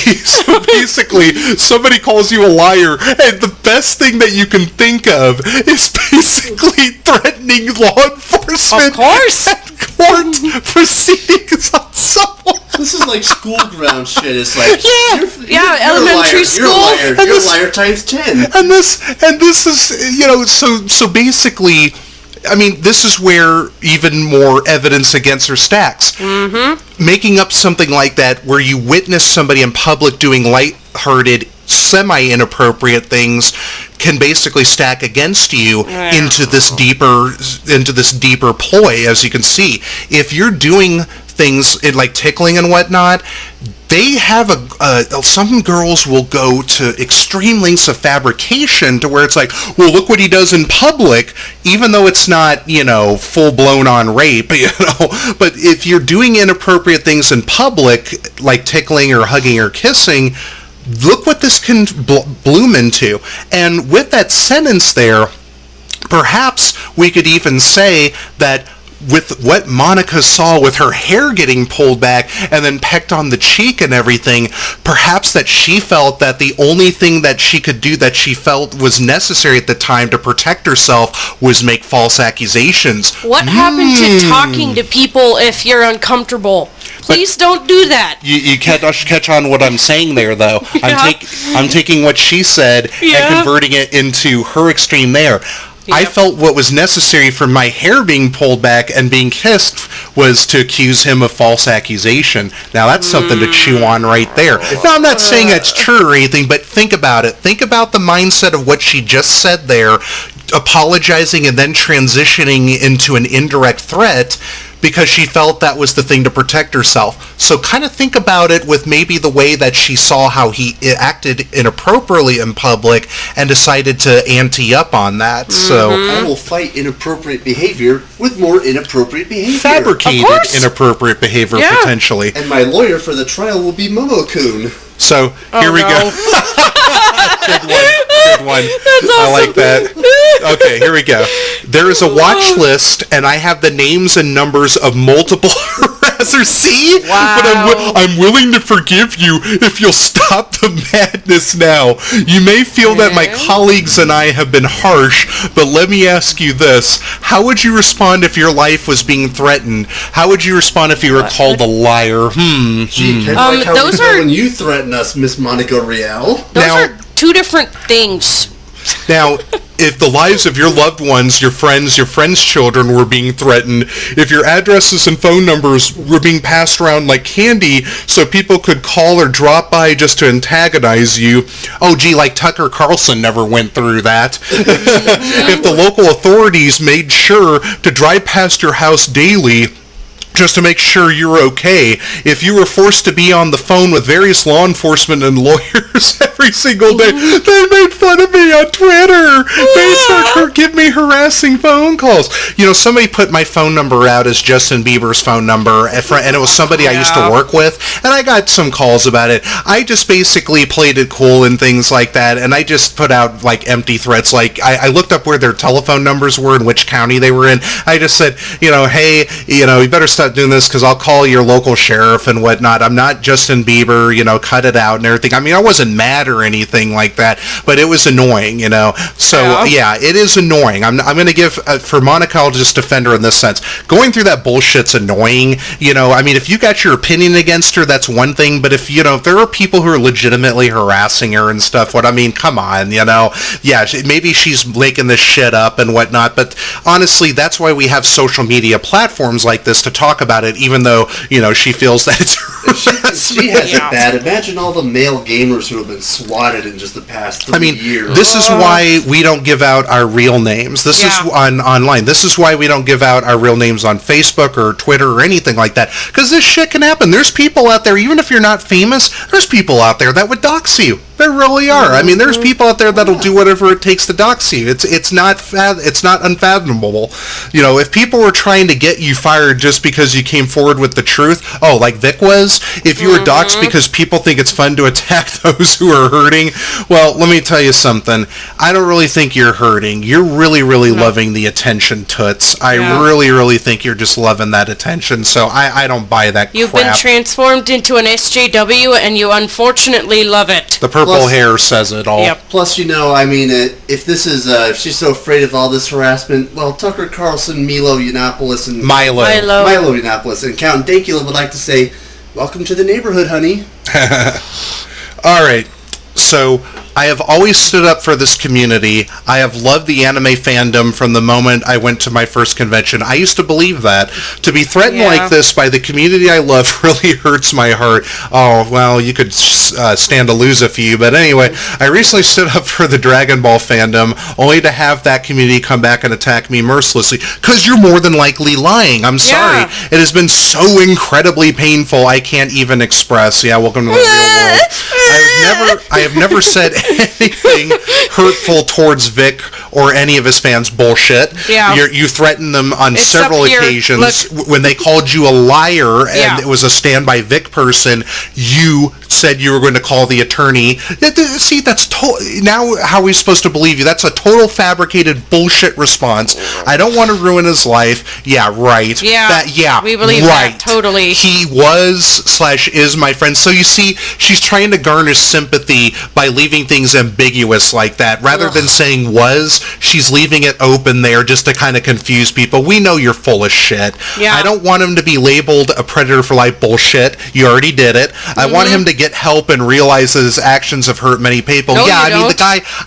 somebody calls you a liar, and the best thing that you can think of is basically threatening law enforcement. Of course. And court proceedings on someone. This is like school ground shit. It's like, you're elementary school. You're a liar times 10. And this is, you know, so basically, I mean, this is where even more evidence against her stacks. Mm-hmm. Making up something like that where you witness somebody in public doing lighthearted, semi-inappropriate things can basically stack against you into this deeper ploy, as you can see. If you're doing things like tickling and whatnot, they have some girls will go to extreme lengths of fabrication to where it's like, well, look what he does in public, even though it's not, you know, full blown on rape, you know. But if you're doing inappropriate things in public, like tickling or hugging or kissing, look what this can bloom into. And with that sentence there, perhaps we could even say that with what Monica saw with her hair getting pulled back and then pecked on the cheek and everything, perhaps that she felt that the only thing that she could do that she felt was necessary at the time to protect herself was make false accusations. What happened to talking to people if you're uncomfortable? Please don't do that. You catch on what I'm saying there, though. Yeah. I'm taking what she said and converting it into her extreme there. Yep. I felt what was necessary for my hair being pulled back and being kissed was to accuse him of false accusation. Now, that's something to chew on right there. Now, I'm not saying that's true or anything, but think about it. Think about the mindset of what she just said there, apologizing and then transitioning into an indirect threat because she felt that was the thing to protect herself. So kind of think about it with maybe the way that she saw how he acted inappropriately in public and decided to ante up on that. Mm-hmm. So I will fight inappropriate behavior with more inappropriate behavior. Fabricated inappropriate behavior, potentially. And my lawyer for the trial will be Momo-kun. So here we go. Good one. That's awesome. I like that. Okay, here we go. There is a watch list, and I have the names and numbers of multiple harassers. See? Wow. But I'm willing to forgive you if you'll stop the madness now. You may feel that my colleagues and I have been harsh, but let me ask you this. How would you respond if your life was being threatened? How would you respond if you were called a liar? Gee, like how those are... when you threaten us, Miss Monica Real. Those are two different things. Now, if the lives of your loved ones, your friends' children were being threatened, if your addresses and phone numbers were being passed around like candy so people could call or drop by just to antagonize you, oh gee, like Tucker Carlson never went through that. If the local authorities made sure to drive past your house daily just to make sure you're okay, if you were forced to be on the phone with various law enforcement and lawyers every single day, they made fun of me on Twitter. They started give me harassing phone calls. You know, somebody put my phone number out as Justin Bieber's phone number, and it was somebody I used to work with, and I got some calls about it. I just basically played it cool and things like that, and I just put out like empty threats. Like I looked up where their telephone numbers were and which county they were in. I just said, you know, hey, you know, you better stop doing this because I'll call your local sheriff and whatnot. I'm not Justin Bieber, you know, cut it out and everything. I mean, I wasn't mad or anything like that, but it was annoying, you know. So yeah, it is annoying. I'm going to give for Monica, I'll just defend her in this sense. Going through that bullshit's annoying. You know, I mean, if you got your opinion against her, that's one thing. But if, you know, if there are people who are legitimately harassing her and stuff, what I mean, come on, you know. Yeah, maybe she's making this shit up and whatnot, but honestly, that's why we have social media platforms like this to talk about it, even though, you know, she feels that it's she has it bad. Imagine all the male gamers who have been swatted in just the past 3 years. This is why we don't give out our real names. This is online. This is why we don't give out our real names on Facebook or Twitter or anything like that, because this shit can happen. There's people out there, even if you're not famous, there's people out there that would dox you. There really are. I mean, there's people out there that'll do whatever it takes to dox you. It's not unfathomable. You know, if people were trying to get you fired just because you came forward with the truth, like Vic was, if if you were doxxed because people think it's fun to attack those who are hurting, well, let me tell you something. I don't really think you're hurting. You're really, really loving the attention, toots. I really, really think you're just loving that attention. So I don't buy that You've crap. been transformed into an SJW, and you unfortunately love it. The purple hair says it all. Yep. Plus, I mean, if this is, if she's so afraid of all this harassment, well, Tucker Carlson, Milo Yiannopoulos, and Milo Yiannopoulos, and Count Dankula would like to say, welcome to the neighborhood, honey. All right. So I have always stood up for this community. I have loved the anime fandom from the moment I went to my first convention. I used to believe that. To be threatened like this by the community I love really hurts my heart. Oh, well, you could stand to lose a few. But anyway, I recently stood up for the Dragon Ball fandom, only to have that community come back and attack me mercilessly. Because you're more than likely lying. I'm sorry. It has been so incredibly painful, I can't even express. Yeah, welcome to the real world. I have never said anything hurtful towards Vic or any of his fans. Bullshit. Yeah. You threatened them on several occasions. When they called you a liar and it was a Stand By Vic person, you said you were going to call the attorney. See, that's now how are we supposed to believe you? That's a total fabricated bullshit response. I don't want to ruin his life. Yeah, right. Yeah, we believe that totally. He was/is my friend. So you see, she's trying to garner sympathy by leaving things ambiguous like that. Rather than saying was, she's leaving it open there just to kind of confuse people. We know you're full of shit. Yeah. I don't want him to be labeled a predator for life. Bullshit. You already did it. I want him to get help and realize that his actions have hurt many people. No, I mean,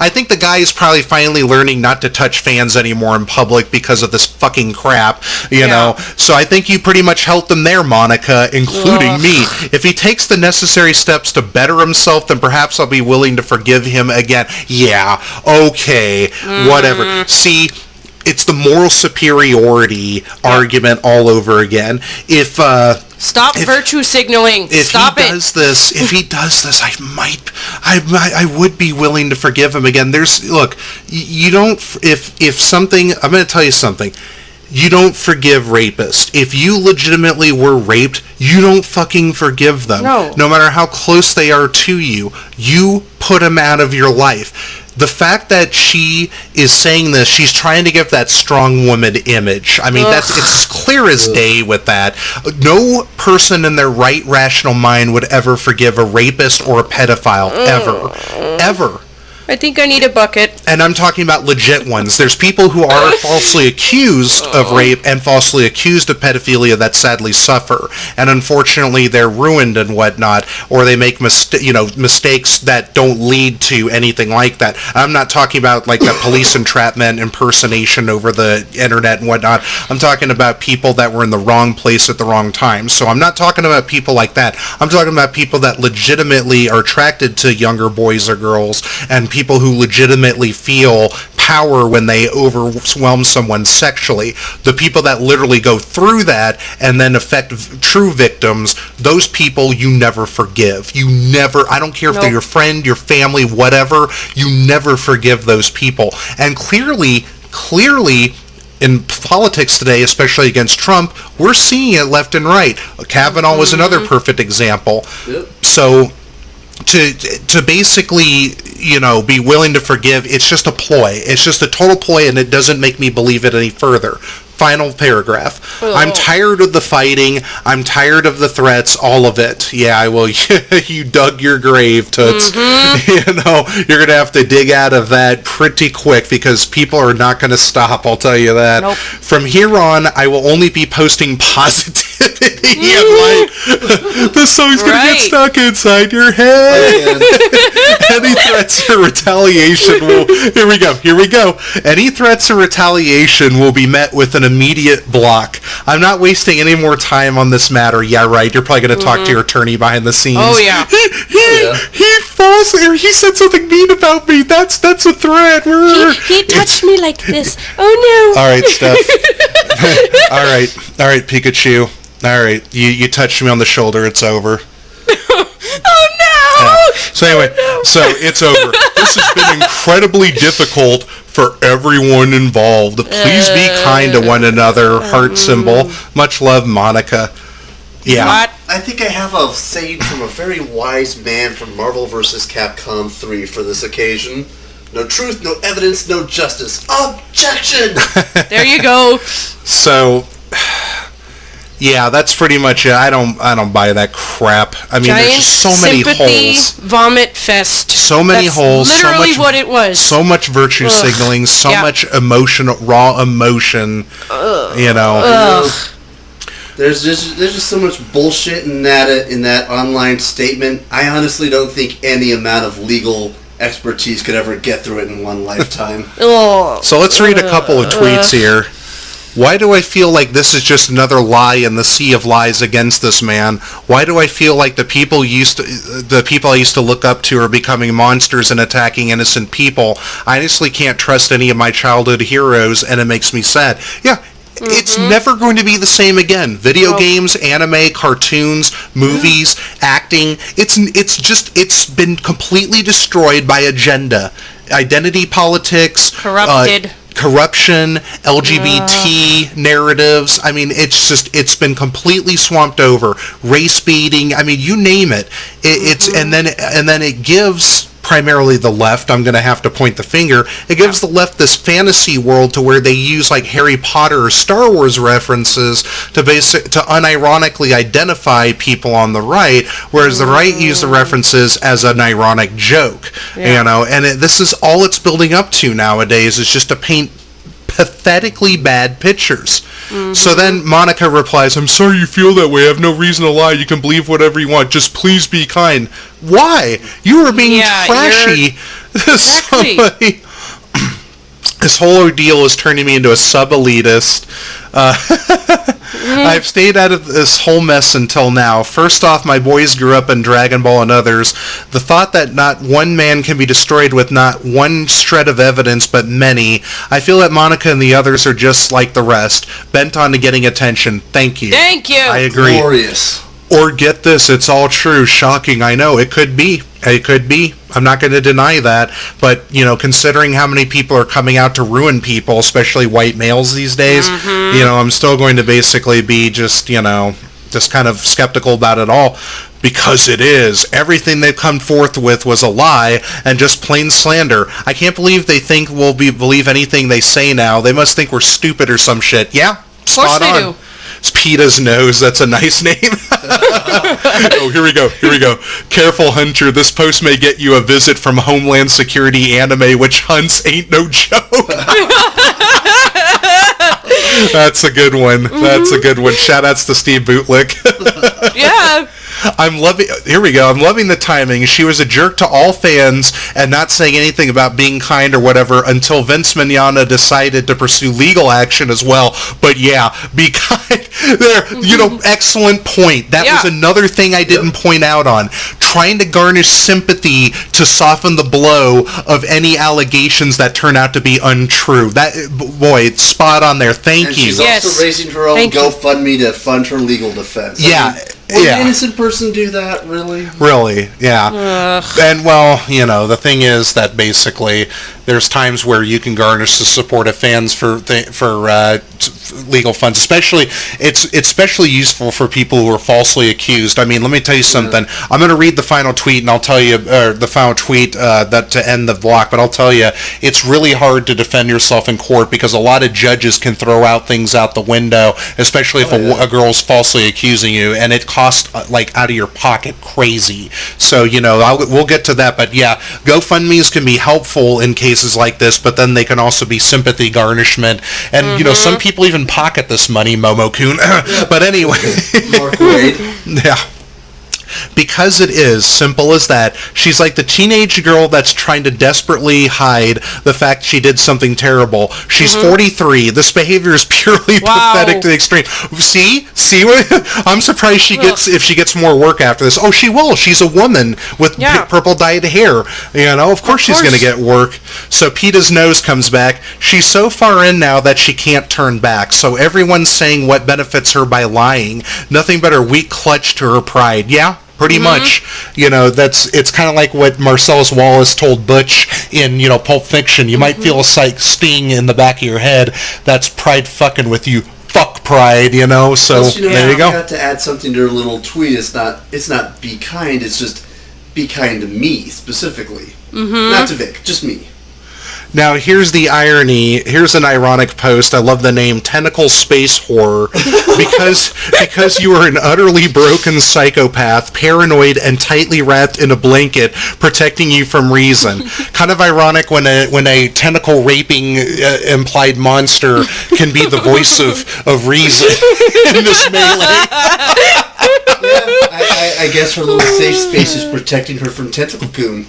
I think the guy is probably finally learning not to touch fans anymore in public because of this fucking crap, you know. So I think you pretty much helped him there, Monica, including me. If he takes the necessary steps to better himself, then perhaps I'll be willing to forgive him again. Yeah, okay, whatever. See, it's the moral superiority argument all over again. Stop virtue signaling. If he does this, I would be willing to forgive him again. You don't. If something, I'm going to tell you something. You don't forgive rapists. If you legitimately were raped, you don't fucking forgive them. No matter how close they are to you, you put them out of your life. The fact that she is saying this, she's trying to give that strong woman image. I mean, it's clear as day with that. No person in their right rational mind would ever forgive a rapist or a pedophile, ever. I think I need a bucket. And I'm talking about legit ones. There's people who are falsely accused of rape and falsely accused of pedophilia that sadly suffer. And unfortunately, they're ruined and whatnot, or they make mistakes that don't lead to anything like that. I'm not talking about like that police entrapment impersonation over the internet and whatnot. I'm talking about people that were in the wrong place at the wrong time. So I'm not talking about people like that. I'm talking about people that legitimately are attracted to younger boys or girls, and people who legitimately feel power when they overwhelm someone sexually. The people that literally go through that and then affect true victims, those people you never forgive. I don't care if they're your friend, your family, whatever, you never forgive those people. And clearly, in politics today, especially against Trump, we're seeing it left and right. Kavanaugh was another perfect example. Yep. So to basically, be willing to forgive, it's just a ploy. It's just a total ploy, and it doesn't make me believe it any further. Final paragraph. I'm tired of the fighting. I'm tired of the threats. All of it. Yeah, I will. You dug your grave, Toots. You're going to have to dig out of that pretty quick because people are not going to stop. I'll tell you that. Nope. From here on, I will only be posting positivity. This song's going to get stuck inside your head. Any threats or retaliation will... Here we go. Any threats or retaliation will be met with an immediate block. I'm not wasting any more time on this matter. Yeah, right. You're probably going to talk to your attorney behind the scenes. Oh, yeah. He said something mean about me. That's a threat. He touched me like this. Oh, no. All right, Steph. All right, Pikachu. All right, you touched me on the shoulder. It's over. Oh, no. Yeah. So anyway, it's over. This has been incredibly difficult for everyone involved. Please be kind to one another. Heart symbol. Much love, Monica. Yeah. What? I think I have a saying from a very wise man from Marvel vs. Capcom 3 for this occasion. No truth, no evidence, no justice. Objection! There you go. So, yeah, that's pretty much it. I don't buy that crap. I mean, Giant there's just so many sympathy holes. Vomit fest. So many That's holes. Literally so much, what it was. So much virtue signaling. So much raw emotion. You know. There's just so much bullshit in that online statement. I honestly don't think any amount of legal expertise could ever get through it in one lifetime. So let's read a couple of tweets here. Why do I feel like this is just another lie in the sea of lies against this man? Why do I feel like the people I used to look up to are becoming monsters and attacking innocent people? I honestly can't trust any of my childhood heroes, and it makes me sad. Yeah, it's never going to be the same again. Video games, anime, cartoons, movies, acting. It's been completely destroyed by agenda, identity politics, corruption, LGBT narratives. I mean, it's been completely swamped over. Race baiting. I mean, you name it. And then it gives primarily the left, I'm going to have to point the finger, it gives the left this fantasy world to where they use like Harry Potter or Star Wars references to unironically identify people on the right, whereas the right use the references as an ironic joke, you know, and this is all it's building up to nowadays, is just to paint pathetically bad pictures. So then Monica replies, I'm sorry you feel that way. I have no reason to lie. You can believe whatever you want. Just please be kind. Why? You are being trashy. Somebody. This whole ordeal is turning me into a sub-elitist. I've stayed out of this whole mess until now. First off, my boys grew up in Dragon Ball and others. The thought that not one man can be destroyed with not one shred of evidence, but many. I feel that Monica and the others are just like the rest, bent on to getting attention. Thank you. Thank you. I agree. Glorious. Or get this, it's all true. Shocking, I know. It could be. It could be. I'm not going to deny that. But, you know, considering how many people are coming out to ruin people, especially white males these days, you know, I'm still going to basically be just, you know, just kind of skeptical about it all. Because it is. Everything they've come forth with was a lie and just plain slander. I can't believe they think we'll believe anything they say now. They must think we're stupid or some shit. Yeah, spot on. Of course they do. It's Peta's Nose. That's a nice name. Oh, here we go. Careful, Hunter. This post may get you a visit from Homeland Security Anime, which hunts ain't no joke. That's a good one. That's a good one. Shout-outs to Steve Bootlick. Yeah. I'm loving the timing. She was a jerk to all fans and not saying anything about being kind or whatever until Vince Mignogna decided to pursue legal action as well. But yeah, be kind. There, you know, excellent point. That was another thing I didn't point out on. Trying to garnish sympathy to soften the blow of any allegations that turn out to be untrue. That, boy, it's spot on there. Thank you. She's also raising her own GoFundMe to fund her legal defense. Yeah. Would an innocent person do that, really? Really, yeah. And, well, you know, the thing is that basically there's times where you can garnish the support of fans for legal funds. Especially, it's especially useful for people who are falsely accused. I mean, let me tell you something. I'm going to read the final tweet, and I'll tell you, the final tweet that to end the block, but I'll tell you, it's really hard to defend yourself in court because a lot of judges can throw out things out the window, especially if a girl's falsely accusing you, and it costs like out of your pocket crazy. So, you know, we'll get to that, but yeah, GoFundMe's can be helpful in cases like this, but then they can also be sympathy garnishment, and you know, some people even pocket this money, Momo-kun. But anyway, Mark Wade. Yeah. Because it is simple as that. She's like the teenage girl that's trying to desperately hide the fact she did something terrible. She's 43. This behavior is purely pathetic to the extreme. See what? I'm surprised she gets if she gets more work after this. Oh, she will. She's a woman with purple dyed hair. You know, of course she's going to get work. So Peta's Nose comes back. She's so far in now that she can't turn back. So everyone's saying what benefits her by lying. Nothing but her weak clutch to her pride. Yeah. Pretty much, you know, it's kind of like what Marcellus Wallace told Butch in, you know, Pulp Fiction. You might feel a sting in the back of your head. That's pride fucking with you. Fuck pride, so Plus, there you go. I got to add something to her little tweet. It's not be kind, it's just be kind to me, specifically. Mm-hmm. Not to Vic, just me. Now, here's the irony. Here's an ironic post. I love the name Tentacle Space Horror because you are an utterly broken psychopath, paranoid, and tightly wrapped in a blanket, protecting you from reason. Kind of ironic when a tentacle raping implied monster can be the voice of reason in this melee. I guess her little safe space is protecting her from Tentacle Coon.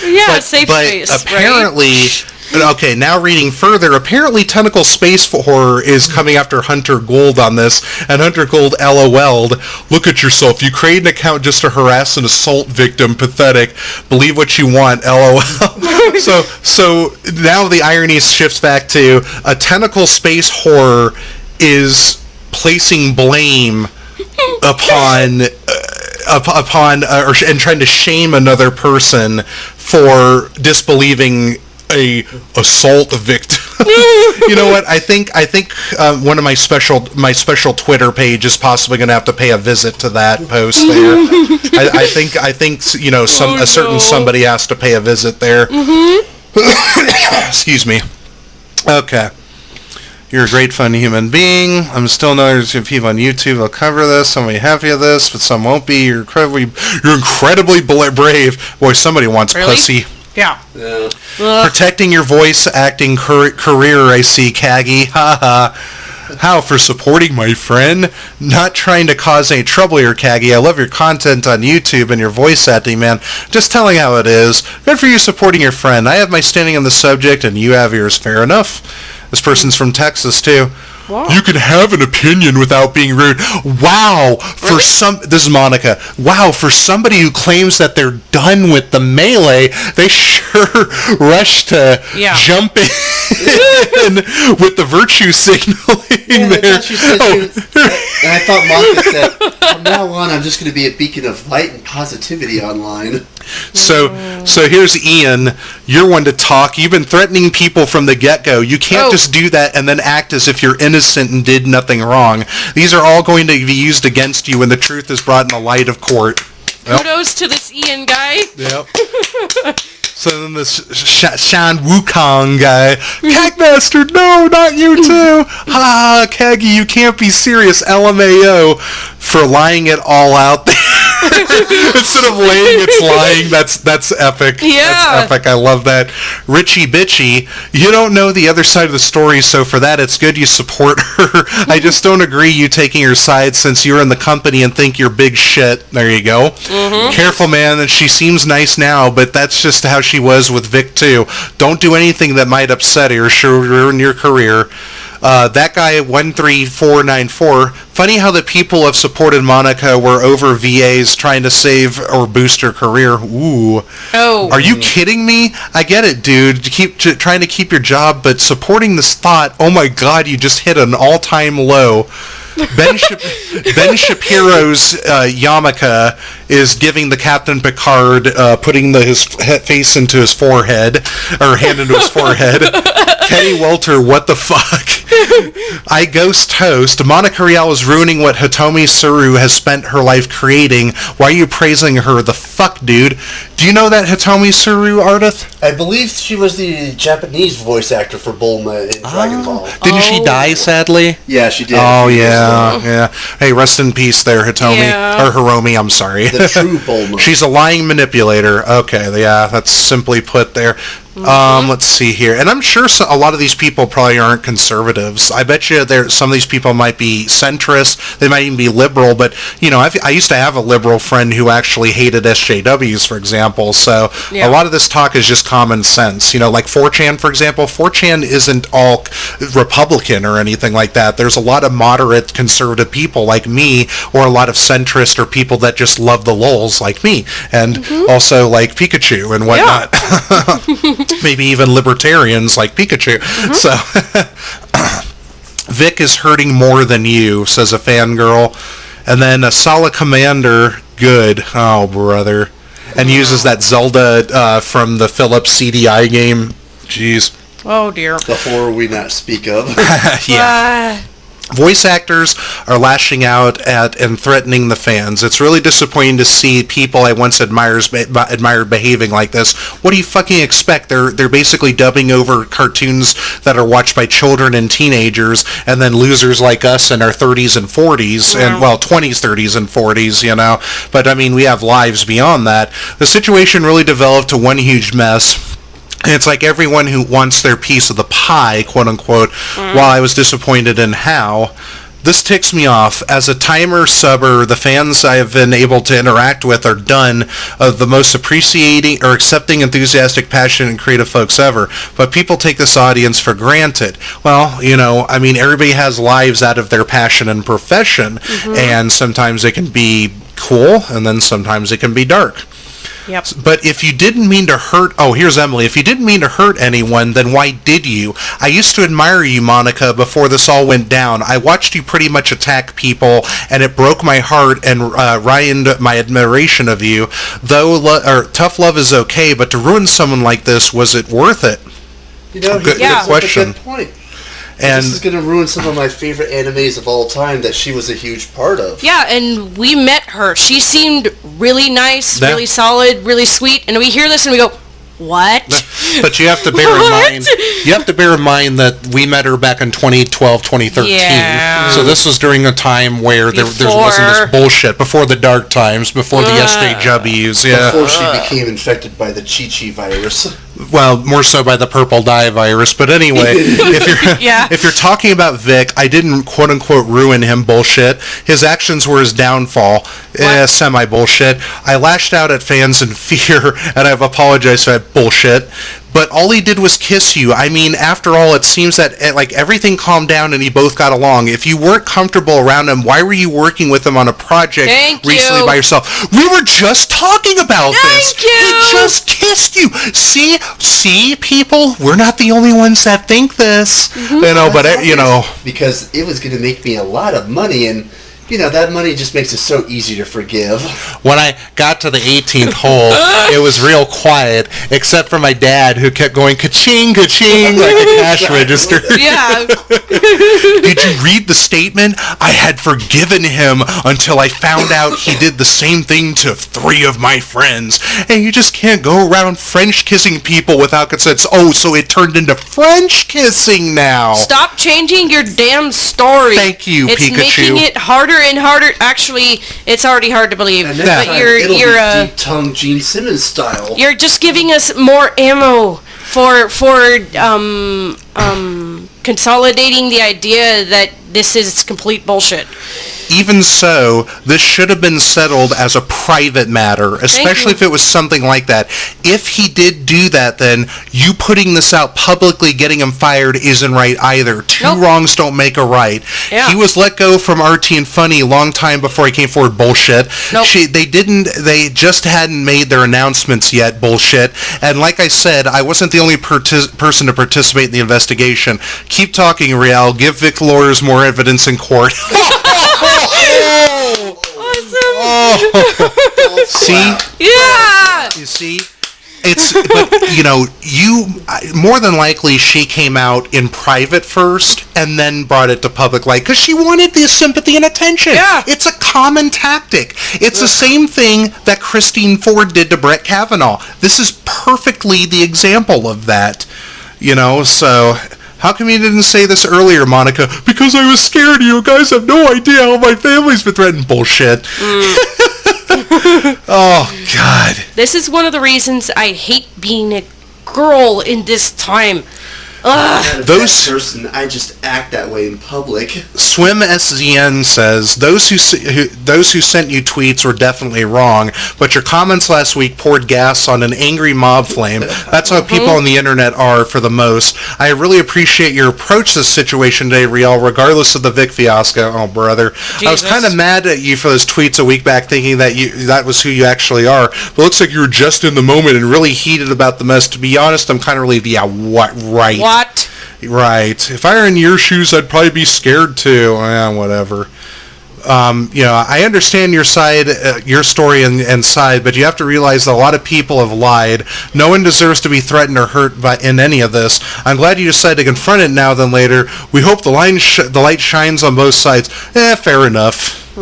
Yeah, safe space. Apparently, right? Okay, now reading further, apparently Tentacle Space Horror is coming after Hunter Gould on this, and Hunter Gould LOL'd, "Look at yourself. You create an account just to harass an assault victim. Pathetic. Believe what you want. LOL." So now the irony shifts back to a Tentacle Space Horror is placing blame upon and trying to shame another person for disbelieving a assault victim. You know what? I think one of my special Twitter page is possibly going to have to pay a visit to that post there. I think a certain somebody has to pay a visit there. Mm-hmm. Excuse me. Okay. You're a great, fun human being. I'm still noticing people on YouTube will cover this. Some will be happy with this, but some won't be. You're incredibly brave. Boy, somebody wants pussy. Yeah. Protecting your voice acting career, I see, Kagi. Haha. How, for supporting my friend? Not trying to cause any trouble here, Kagi. I love your content on YouTube and your voice acting, man. Just telling how it is. Good for you supporting your friend. I have my standing on the subject, and you have yours. Fair enough. This person's from Texas, too. Wow. You can have an opinion without being rude. Wow. This is Monica. Wow, for somebody who claims that they're done with the melee, they sure rush to jump in with the virtue signaling there. And I thought Monica said, from now on, I'm just going to be a beacon of light and positivity online. So here's Ian. You're one to talk. You've been threatening people from the get-go. You can't just do that and then act as if you're innocent and did nothing wrong. These are all going to be used against you when the truth is brought in the light of court. Kudos to this Ian guy. Yep. So then this Shan Wukong guy, Kagmaster, no, not you too. Ha, Kagi, you can't be serious. LMAO for lying it all out there. Instead of laying, it's lying. That's epic. Yeah. That's epic. I love that. Richie Bitchy, you don't know the other side of the story, so for that, it's good you support her. I just don't agree you taking her side since you're in the company and think you're big shit. There you go. Mm-hmm. Careful, man. She seems nice now, but that's just how she was with Vic, too. Don't do anything that might upset her or ruin your career. That guy, 13494, funny how the people have supported Monica were over VAs trying to save or boost her career. Ooh. Oh. Are you kidding me? I get it, dude. Trying to keep your job, but supporting this thought, oh my God, you just hit an all-time low. Ben Shapiro's Yamaka is giving the Captain Picard, putting his face into his forehead, or hand into his forehead. Kenny Welter, what the fuck? I Ghost Host, Monica Rial is ruining what Hitomi Suru has spent her life creating. Why are you praising her? The fuck, dude? Do you know that Hitomi Suru, Ardith? I believe she was the Japanese voice actor for Bulma in Dragon Ball. Didn't she die, sadly? Yeah, she did. Oh, yeah. Hey, rest in peace there, Hitomi. Yeah. Or Hiromi, I'm sorry. The true Bulma. She's a lying manipulator. Okay, yeah, that's simply put there. Let's see here. And I'm sure a lot of these people probably aren't conservatives. I bet you some of these people might be centrist. They might even be liberal. But, I used to have a liberal friend who actually hated SJWs, for example. So a lot of this talk is just common sense. Like 4chan, for example. 4chan isn't all Republican or anything like that. There's a lot of moderate conservative people like me, or a lot of centrist or people that just love the lulz like me. And also like Pikachu and whatnot. Yeah. Maybe even libertarians like Pikachu. Mm-hmm. So, Vic is hurting more than you, says a fangirl. And then a Sala Commander, good. Oh, brother. And uses that Zelda from the Philips CDI game. Jeez. Oh, dear. The horror we not speak of. Yeah. Voice actors are lashing out at and threatening the fans. It's really disappointing to see people I once admired behaving like this. What do you fucking expect? They're basically dubbing over cartoons that are watched by children and teenagers, and then losers like us in our 30s and 40s, and 20s, 30s, and 40s, you know. But I mean, we have lives beyond that. The situation really developed to one huge mess. And it's like everyone who wants their piece of the pie, quote unquote, while I was disappointed in how. This ticks me off. As a timer subber, the fans I have been able to interact with are done of the most appreciating or accepting, enthusiastic, passionate, and creative folks ever. But people take this audience for granted. Well, you know, I mean, everybody has lives out of their passion and profession, and sometimes it can be cool, and then sometimes it can be dark. Yep. But if you didn't mean to hurt... Oh, here's Emily. If you didn't mean to hurt anyone, then why did you? I used to admire you, Monica, before this all went down. I watched you pretty much attack people, and it broke my heart and ruined my admiration of you. Though tough love is okay, but to ruin someone like this, was it worth it? You know, good question. A good point. And this is going to ruin some of my favorite animes of all time that she was a huge part of. Yeah, and we met her. She seemed really nice, Yeah. really solid, really sweet. And we hear this and we go, what? But you have to bear in mind. You have to bear in mind that we met her back in 2012, 2013. Yeah. So this was during a time where there wasn't this bullshit. Before the dark times, before the SJWs. Yeah. Before she became infected by the Chi-Chi virus. Well, more so by the purple dye virus. But anyway, if you're talking about Vic, I didn't quote unquote ruin him. Bullshit. His actions were his downfall. Semi bullshit. I lashed out at fans in fear, and I've apologized for that bullshit. But all he did was kiss you. I mean, after all, it seems that like everything calmed down and you both got along. If you weren't comfortable around him, why were you working with him on a project recently by yourself? We were just talking about this. Thank you. He just kissed you. See, people, we're not the only ones that think this. You know, but you know, because it was going to make me a lot of money, and you know, that money just makes it so easy to forgive. When I got to the 18th hole, it was real quiet, except for my dad, who kept going ka-ching, ka-ching, like a cash register. Yeah. Did you read the statement? I had forgiven him until I found out he did the same thing to 3 of my friends. And you just can't go around French kissing people without consent. Oh, so it turned into French kissing now. Stop changing your damn story. Thank you, it's Pikachu. It's making it harder and harder. Actually, it's already hard to believe. And But it'll you're be deep-tongue Gene Simmons style. You're just giving us more ammo for consolidating the idea that this is complete bullshit. Even so, this should have been settled as a private matter, especially if it was something like that. If he did do that, then you putting this out publicly, getting him fired, isn't right either. Two wrongs don't make a right. Yeah. He was let go from RT and Funny a long time before he came forward. Bullshit. Nope. They just hadn't made their announcements yet. Bullshit. And like I said, I wasn't the only person to participate in the investigation. Keep talking, Riel. Give Vic lawyers more evidence in court. Awesome. See? Yeah. You see? But, you know, more than likely she came out in private first and then brought it to public light because she wanted the sympathy and attention. Yeah. It's a common tactic. It's the same thing that Christine Ford did to Brett Kavanaugh. This is perfectly the example of that, you know, so... How come you didn't say this earlier, Monica? Because I was scared. You guys have no idea how my family's been threatened. Bullshit. Oh, God. This is one of the reasons I hate being a girl in this time. Ugh. Those person, I just act that way in public. Swim SZN says those who sent you tweets were definitely wrong, but your comments last week poured gas on an angry mob flame. That's how people on the internet are for the most. I really appreciate your approach to this situation today, Riel, regardless of the Vic fiasco. Oh, brother. Jesus. I was kind of mad at you for those tweets a week back, thinking that was who you actually are. But it looks like you were just in the moment and really heated about the mess. To be honest, I'm kind of relieved. Yeah, what? Right. What? Right. If I were in your shoes, I'd probably be scared too. Whatever. I understand your side, your story and side, but you have to realize that a lot of people have lied. No one deserves to be threatened or hurt in any of this. I'm glad you decided to confront it now than later. We hope the light shines on both sides. Fair enough,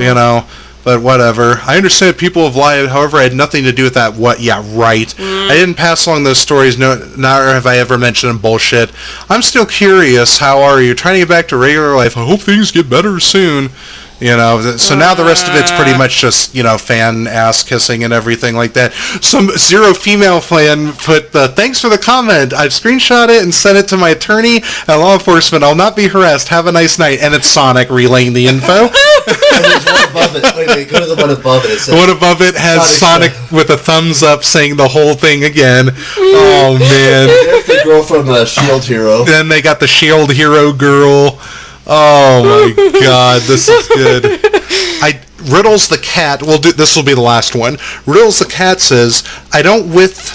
But whatever. I understand people have lied. However, I had nothing to do with that. What? Yeah, right. I didn't pass along those stories. No, nor have I ever mentioned them. Bullshit. I'm still curious. How are you? Trying to get back to regular life. I hope things get better soon. So now the rest of it's pretty much just, fan ass kissing and everything like that. Some Zero Female fan put, thanks for the comment. I've screenshot it and sent it to my attorney and law enforcement. I'll not be harassed. Have a nice night. And it's Sonic relaying the info. And there's one above it. Wait, go to the one above it. The one above it has Sonic with a thumbs up saying the whole thing again. Oh, man. There's the girl from Shield Hero. Then they got the Shield Hero girl. Oh my God, this is good. Riddles the cat. This will be the last one. Riddles the cat says, I don't with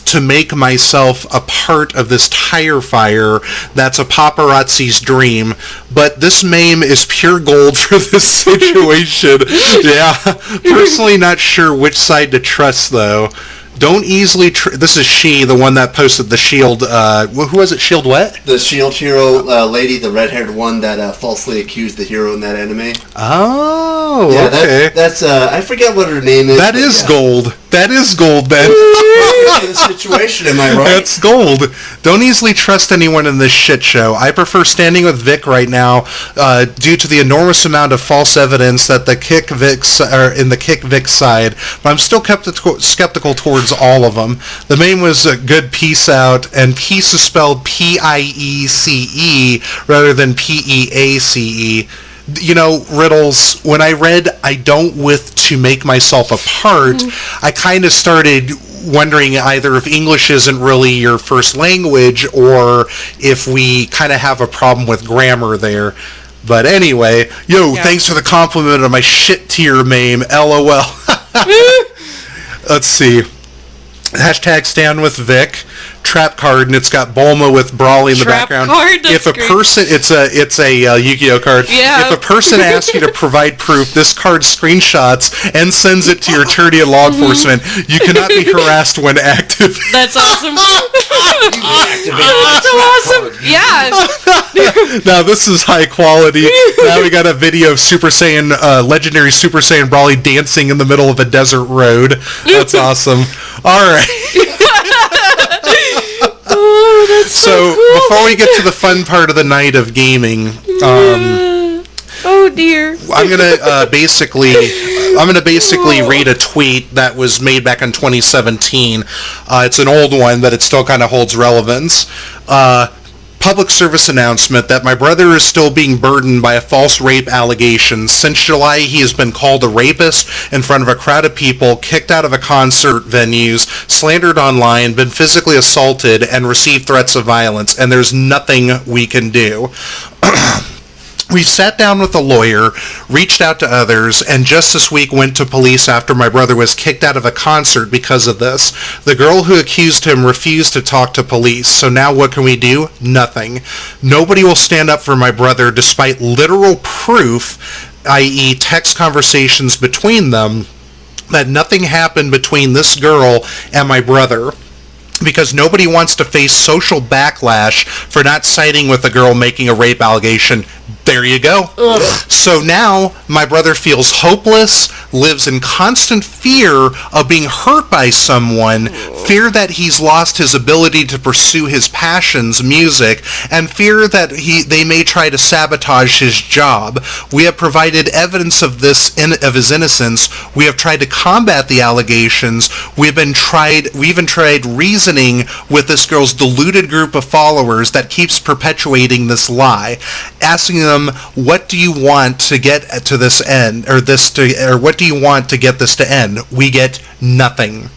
to make myself a part of this tire fire that's a paparazzi's dream, but this meme is pure gold for this situation. Yeah, personally not sure which side to trust though. Don't easily... this is the one that posted the Shield... who was it? Shield what? The Shield Hero lady, the red-haired one that falsely accused the hero in that anime. Oh, yeah, okay. That's I forget what her name is. That is gold. That is gold, Ben. The situation, am I right? That's gold. Don't easily trust anyone in this shit show. I prefer standing with Vic right now due to the enormous amount of false evidence that the Kick Vic side, but I'm still skeptical towards all of them. The main was a good peace out, and peace is spelled P-I-E-C-E rather than P-E-A-C-E. Riddles, when I read I don't with to make myself a part, I kind of started wondering either if English isn't really your first language or if we kind of have a problem with grammar there. But anyway, thanks for the compliment on my shit tier meme, LOL. Let's see. Hashtag stand with Vic. Trap card, and it's got Bulma with Brawly in the background. Card, if a person, it's a Yu-Gi-Oh card. Yeah. If a person asks you to provide proof, this card screenshots and sends it to your attorney and law enforcement. You cannot be harassed when active. That's awesome. That's so awesome. Yeah. Now this is high quality. Now we got a video of Super Saiyan, legendary Super Saiyan Brawly dancing in the middle of a desert road. That's awesome. All right. Oh, that's so cool. Before we get to the fun part of the night of gaming, oh dear, I'm gonna basically read a tweet that was made back in 2017. It's an old one, but it still kind of holds relevance. Public service announcement that my brother is still being burdened by a false rape allegation. Since July, he has been called a rapist in front of a crowd of people, kicked out of a concert venues, slandered online, been physically assaulted, and received threats of violence, and there's nothing we can do. We've sat down with a lawyer, reached out to others, and just this week went to police after my brother was kicked out of a concert because of this. The girl who accused him refused to talk to police, so now what can we do? Nothing. Nobody will stand up for my brother despite literal proof, i.e. text conversations between them, that nothing happened between this girl and my brother. Because nobody wants to face social backlash for not siding with a girl making a rape allegation. There you go. Ugh. So now my brother feels hopeless, lives in constant fear of being hurt by someone, fear that he's lost his ability to pursue his passions, music, and fear that they may try to sabotage his job. We have provided evidence of of his innocence. We have tried to combat the allegations. We even tried reasoning with this girl's deluded group of followers that keeps perpetuating this lie, asking them, what do you want to get to this end, or what do you want to get this to end? We get nothing.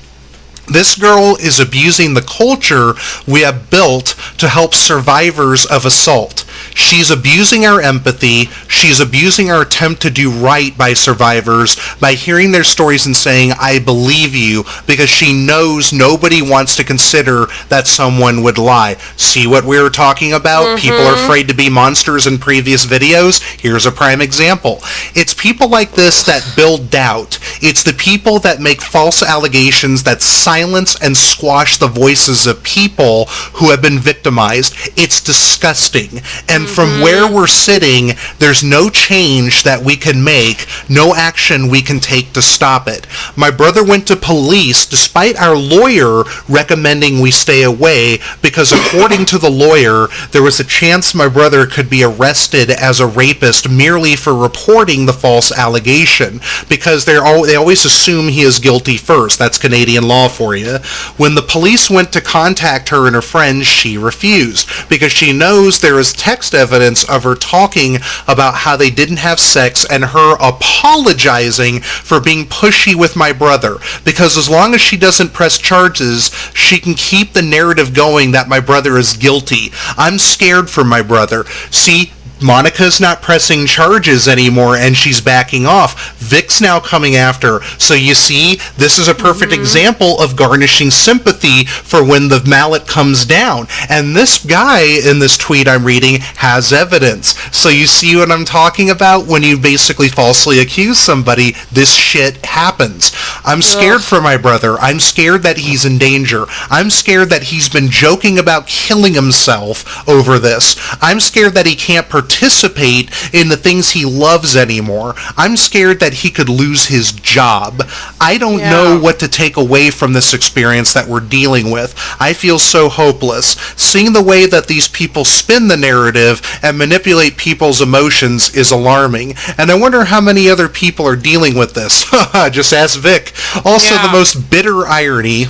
This girl is abusing the culture we have built to help survivors of assault. She's abusing our empathy. She's abusing our attempt to do right by survivors by hearing their stories and saying, I believe you, because she knows nobody wants to consider that someone would lie. See what we were talking about? People are afraid to be monsters in previous videos. Here's a prime example. It's people like this that build doubt. It's the people that make false allegations that silence and squash the voices of people who have been victimized. It's disgusting. And from where we're sitting, there's no change that we can make, no action we can take to stop it. My brother went to police despite our lawyer recommending we stay away, because according to the lawyer, there was a chance my brother could be arrested as a rapist merely for reporting the false allegation, because they always assume he is guilty first. That's Canadian law for you. When the police went to contact her and her friends, she refused, because she knows there is text evidence of her talking about how they didn't have sex and her apologizing for being pushy with my brother, because as long as she doesn't press charges, she can keep the narrative going that my brother is guilty. I'm scared for my brother. See, Monica's not pressing charges anymore and she's backing off. Vic's now coming after her. So you see, this is a perfect example of garnishing sympathy for when the mallet comes down. And this guy in this tweet I'm reading has evidence. So you see what I'm talking about? When you basically falsely accuse somebody, this shit happens. I'm scared for my brother. I'm scared that he's in danger. I'm scared that he's been joking about killing himself over this. I'm scared that he can't participate in the things he loves anymore. I'm scared that he could lose his job. I don't know what to take away from this experience that we're dealing with. I feel so hopeless. Seeing the way that these people spin the narrative and manipulate people's emotions is alarming. And I wonder how many other people are dealing with this. Just ask Vic. Also, the most bitter irony,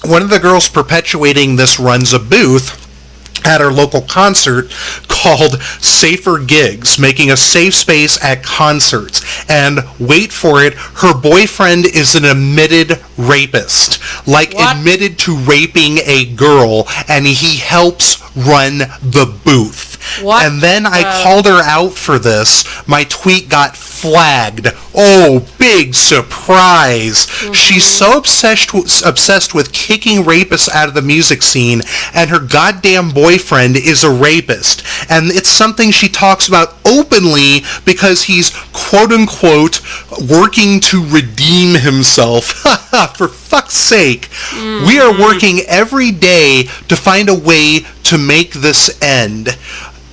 one of the girls perpetuating this runs a booth at our local concert called Safer Gigs, making a safe space at concerts. And wait for it, her boyfriend is an admitted rapist. Like, admitted to raping a girl, and he helps run the booth. And then I called her out for this. My tweet got flagged. Oh, big surprise. She's so obsessed with kicking rapists out of the music scene, and her goddamn boyfriend is a rapist. And it's something she talks about openly because he's quote-unquote working to redeem himself. For fuck's sake. We are working every day to find a way to make this end.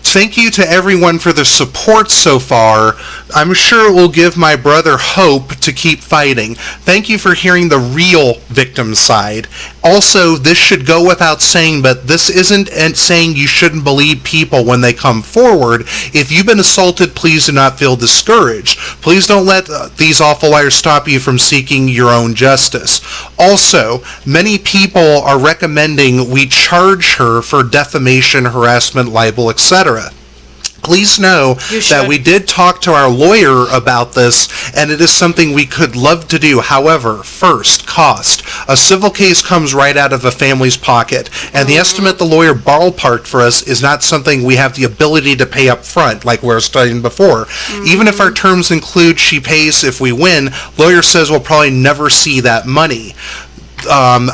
Thank you to everyone for the support so far. I'm sure it will give my brother hope to keep fighting. Thank you for hearing the real victim side. Also, this should go without saying, but this isn't saying you shouldn't believe people when they come forward. If you've been assaulted, please do not feel discouraged. Please don't let these awful liars stop you from seeking your own justice. Also, many people are recommending we charge her for defamation, harassment, libel, etc. Please know that we did talk to our lawyer about this, and it is something we could love to do. However, first, cost. A civil case comes right out of a family's pocket, and the estimate the lawyer ballparked for us is not something we have the ability to pay up front, like we were studying before. Even if our terms include she pays if we win, lawyer says we'll probably never see that money.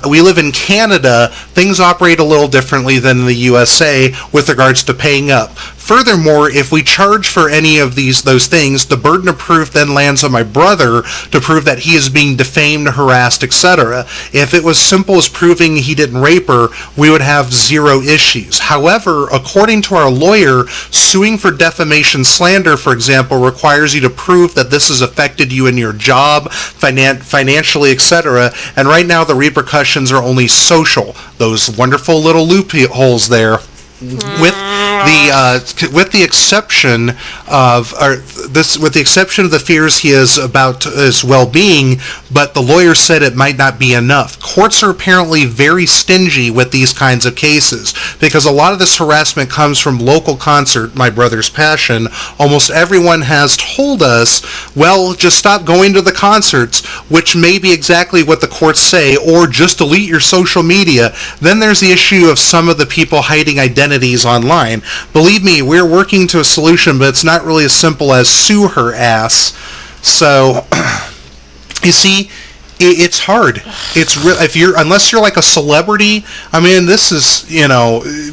We live in Canada. Things operate a little differently than in the USA with regards to paying up. Furthermore, if we charge for any of those things, the burden of proof then lands on my brother to prove that he is being defamed, harassed, etc. If it was simple as proving he didn't rape her, we would have zero issues. However, according to our lawyer, suing for defamation slander, for example, requires you to prove that this has affected you in your job, financially, etc. And right now the repercussions are only social. Those wonderful little loopholes there. With the exception of the fears he has about his well-being, but the lawyer said it might not be enough. Courts are apparently very stingy with these kinds of cases because a lot of this harassment comes from local concert, my brother's passion. Almost everyone has told us, well, just stop going to the concerts, which may be exactly what the courts say, or just delete your social media. Then there's the issue of some of the people hiding identities online. Believe me, we're working to a solution, but it's not really as simple as sue her ass. So, you see, it's hard. It's unless you're like a celebrity. I mean, this is,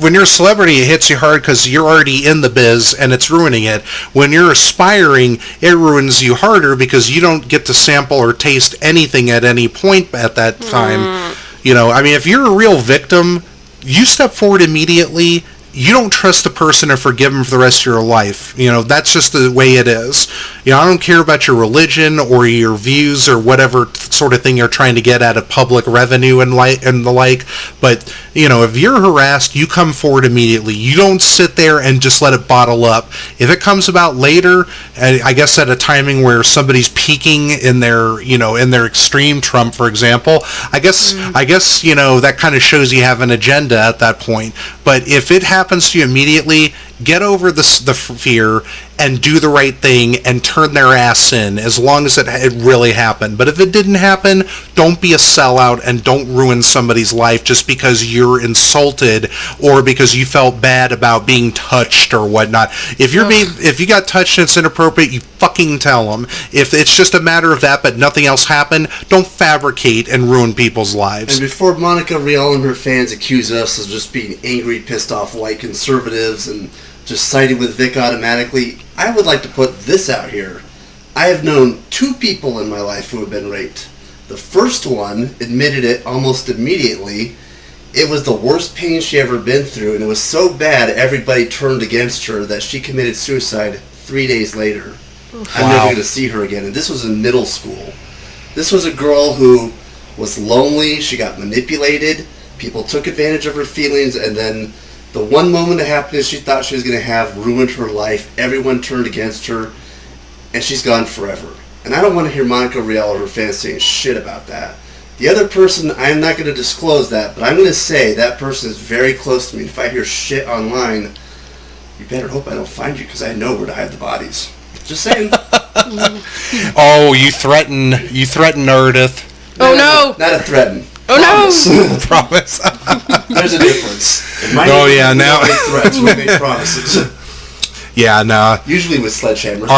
when you're a celebrity, it hits you hard because you're already in the biz and it's ruining it. When you're aspiring, it ruins you harder because you don't get to sample or taste anything at any point at that time. I mean, if you're a real victim, you step forward immediately. You don't trust the person or forgive them for the rest of your life. That's just the way it is. I don't care about your religion or your views or whatever sort of thing you're trying to get out of public revenue and the like. But, if you're harassed, you come forward immediately. You don't sit there and just let it bottle up. If it comes about later, I guess at a timing where somebody's peaking in their, in their extreme, Trump, for example, I guess, that kind of shows you have an agenda at that point. But if it happens to you immediately, get over the fear and do the right thing and turn their ass in as long as it really happened. But if it didn't happen, don't be a sellout and don't ruin somebody's life just because you're insulted or because you felt bad about being touched or whatnot. If you got touched and it's inappropriate, you fucking tell them. If it's just a matter of that but nothing else happened, don't fabricate and ruin people's lives. And before Monica Rial and her fans accuse us of just being angry, pissed off white conservatives and just siding with Vic automatically, I would like to put this out here. I have known 2 people in my life who have been raped. The first one admitted it almost immediately. It was the worst pain she ever been through, and it was so bad everybody turned against her that she committed suicide 3 days later. Wow. I'm never going to see her again. And this was in middle school. This was a girl who was lonely. She got manipulated. People took advantage of her feelings, and then the one moment of happiness she thought she was going to have ruined her life. Everyone turned against her, and she's gone forever. And I don't want to hear Monica Rial or her fans saying shit about that. The other person, I'm not going to disclose that, but I'm going to say that person is very close to me. If I hear shit online, you better hope I don't find you, because I know where to hide the bodies. Just saying. Oh, you threaten Meredith. Oh no! Not a threaten. Oh no! Promise. There's a difference. Oh yeah, now we don't make threats, we make promises. Yeah, no. Usually with sledgehammers.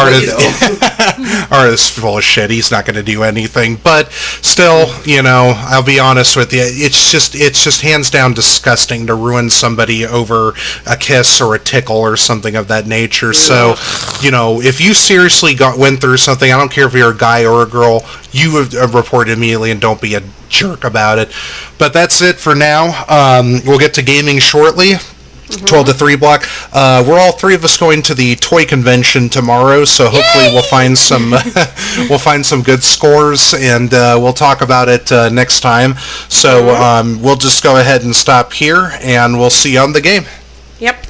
Artist's full of shit. He's not going to do anything. But still, I'll be honest with you. It's just hands down disgusting to ruin somebody over a kiss or a tickle or something of that nature. So, if you seriously went through something, I don't care if you're a guy or a girl, you would report immediately and don't be a jerk about it. But that's it for now. We'll get to gaming shortly. 12 to 3 block. We're all 3 of us going to the toy convention tomorrow, so hopefully we'll find some good scores, and we'll talk about it next time. So we'll just go ahead and stop here, and we'll see you on the game. Yep.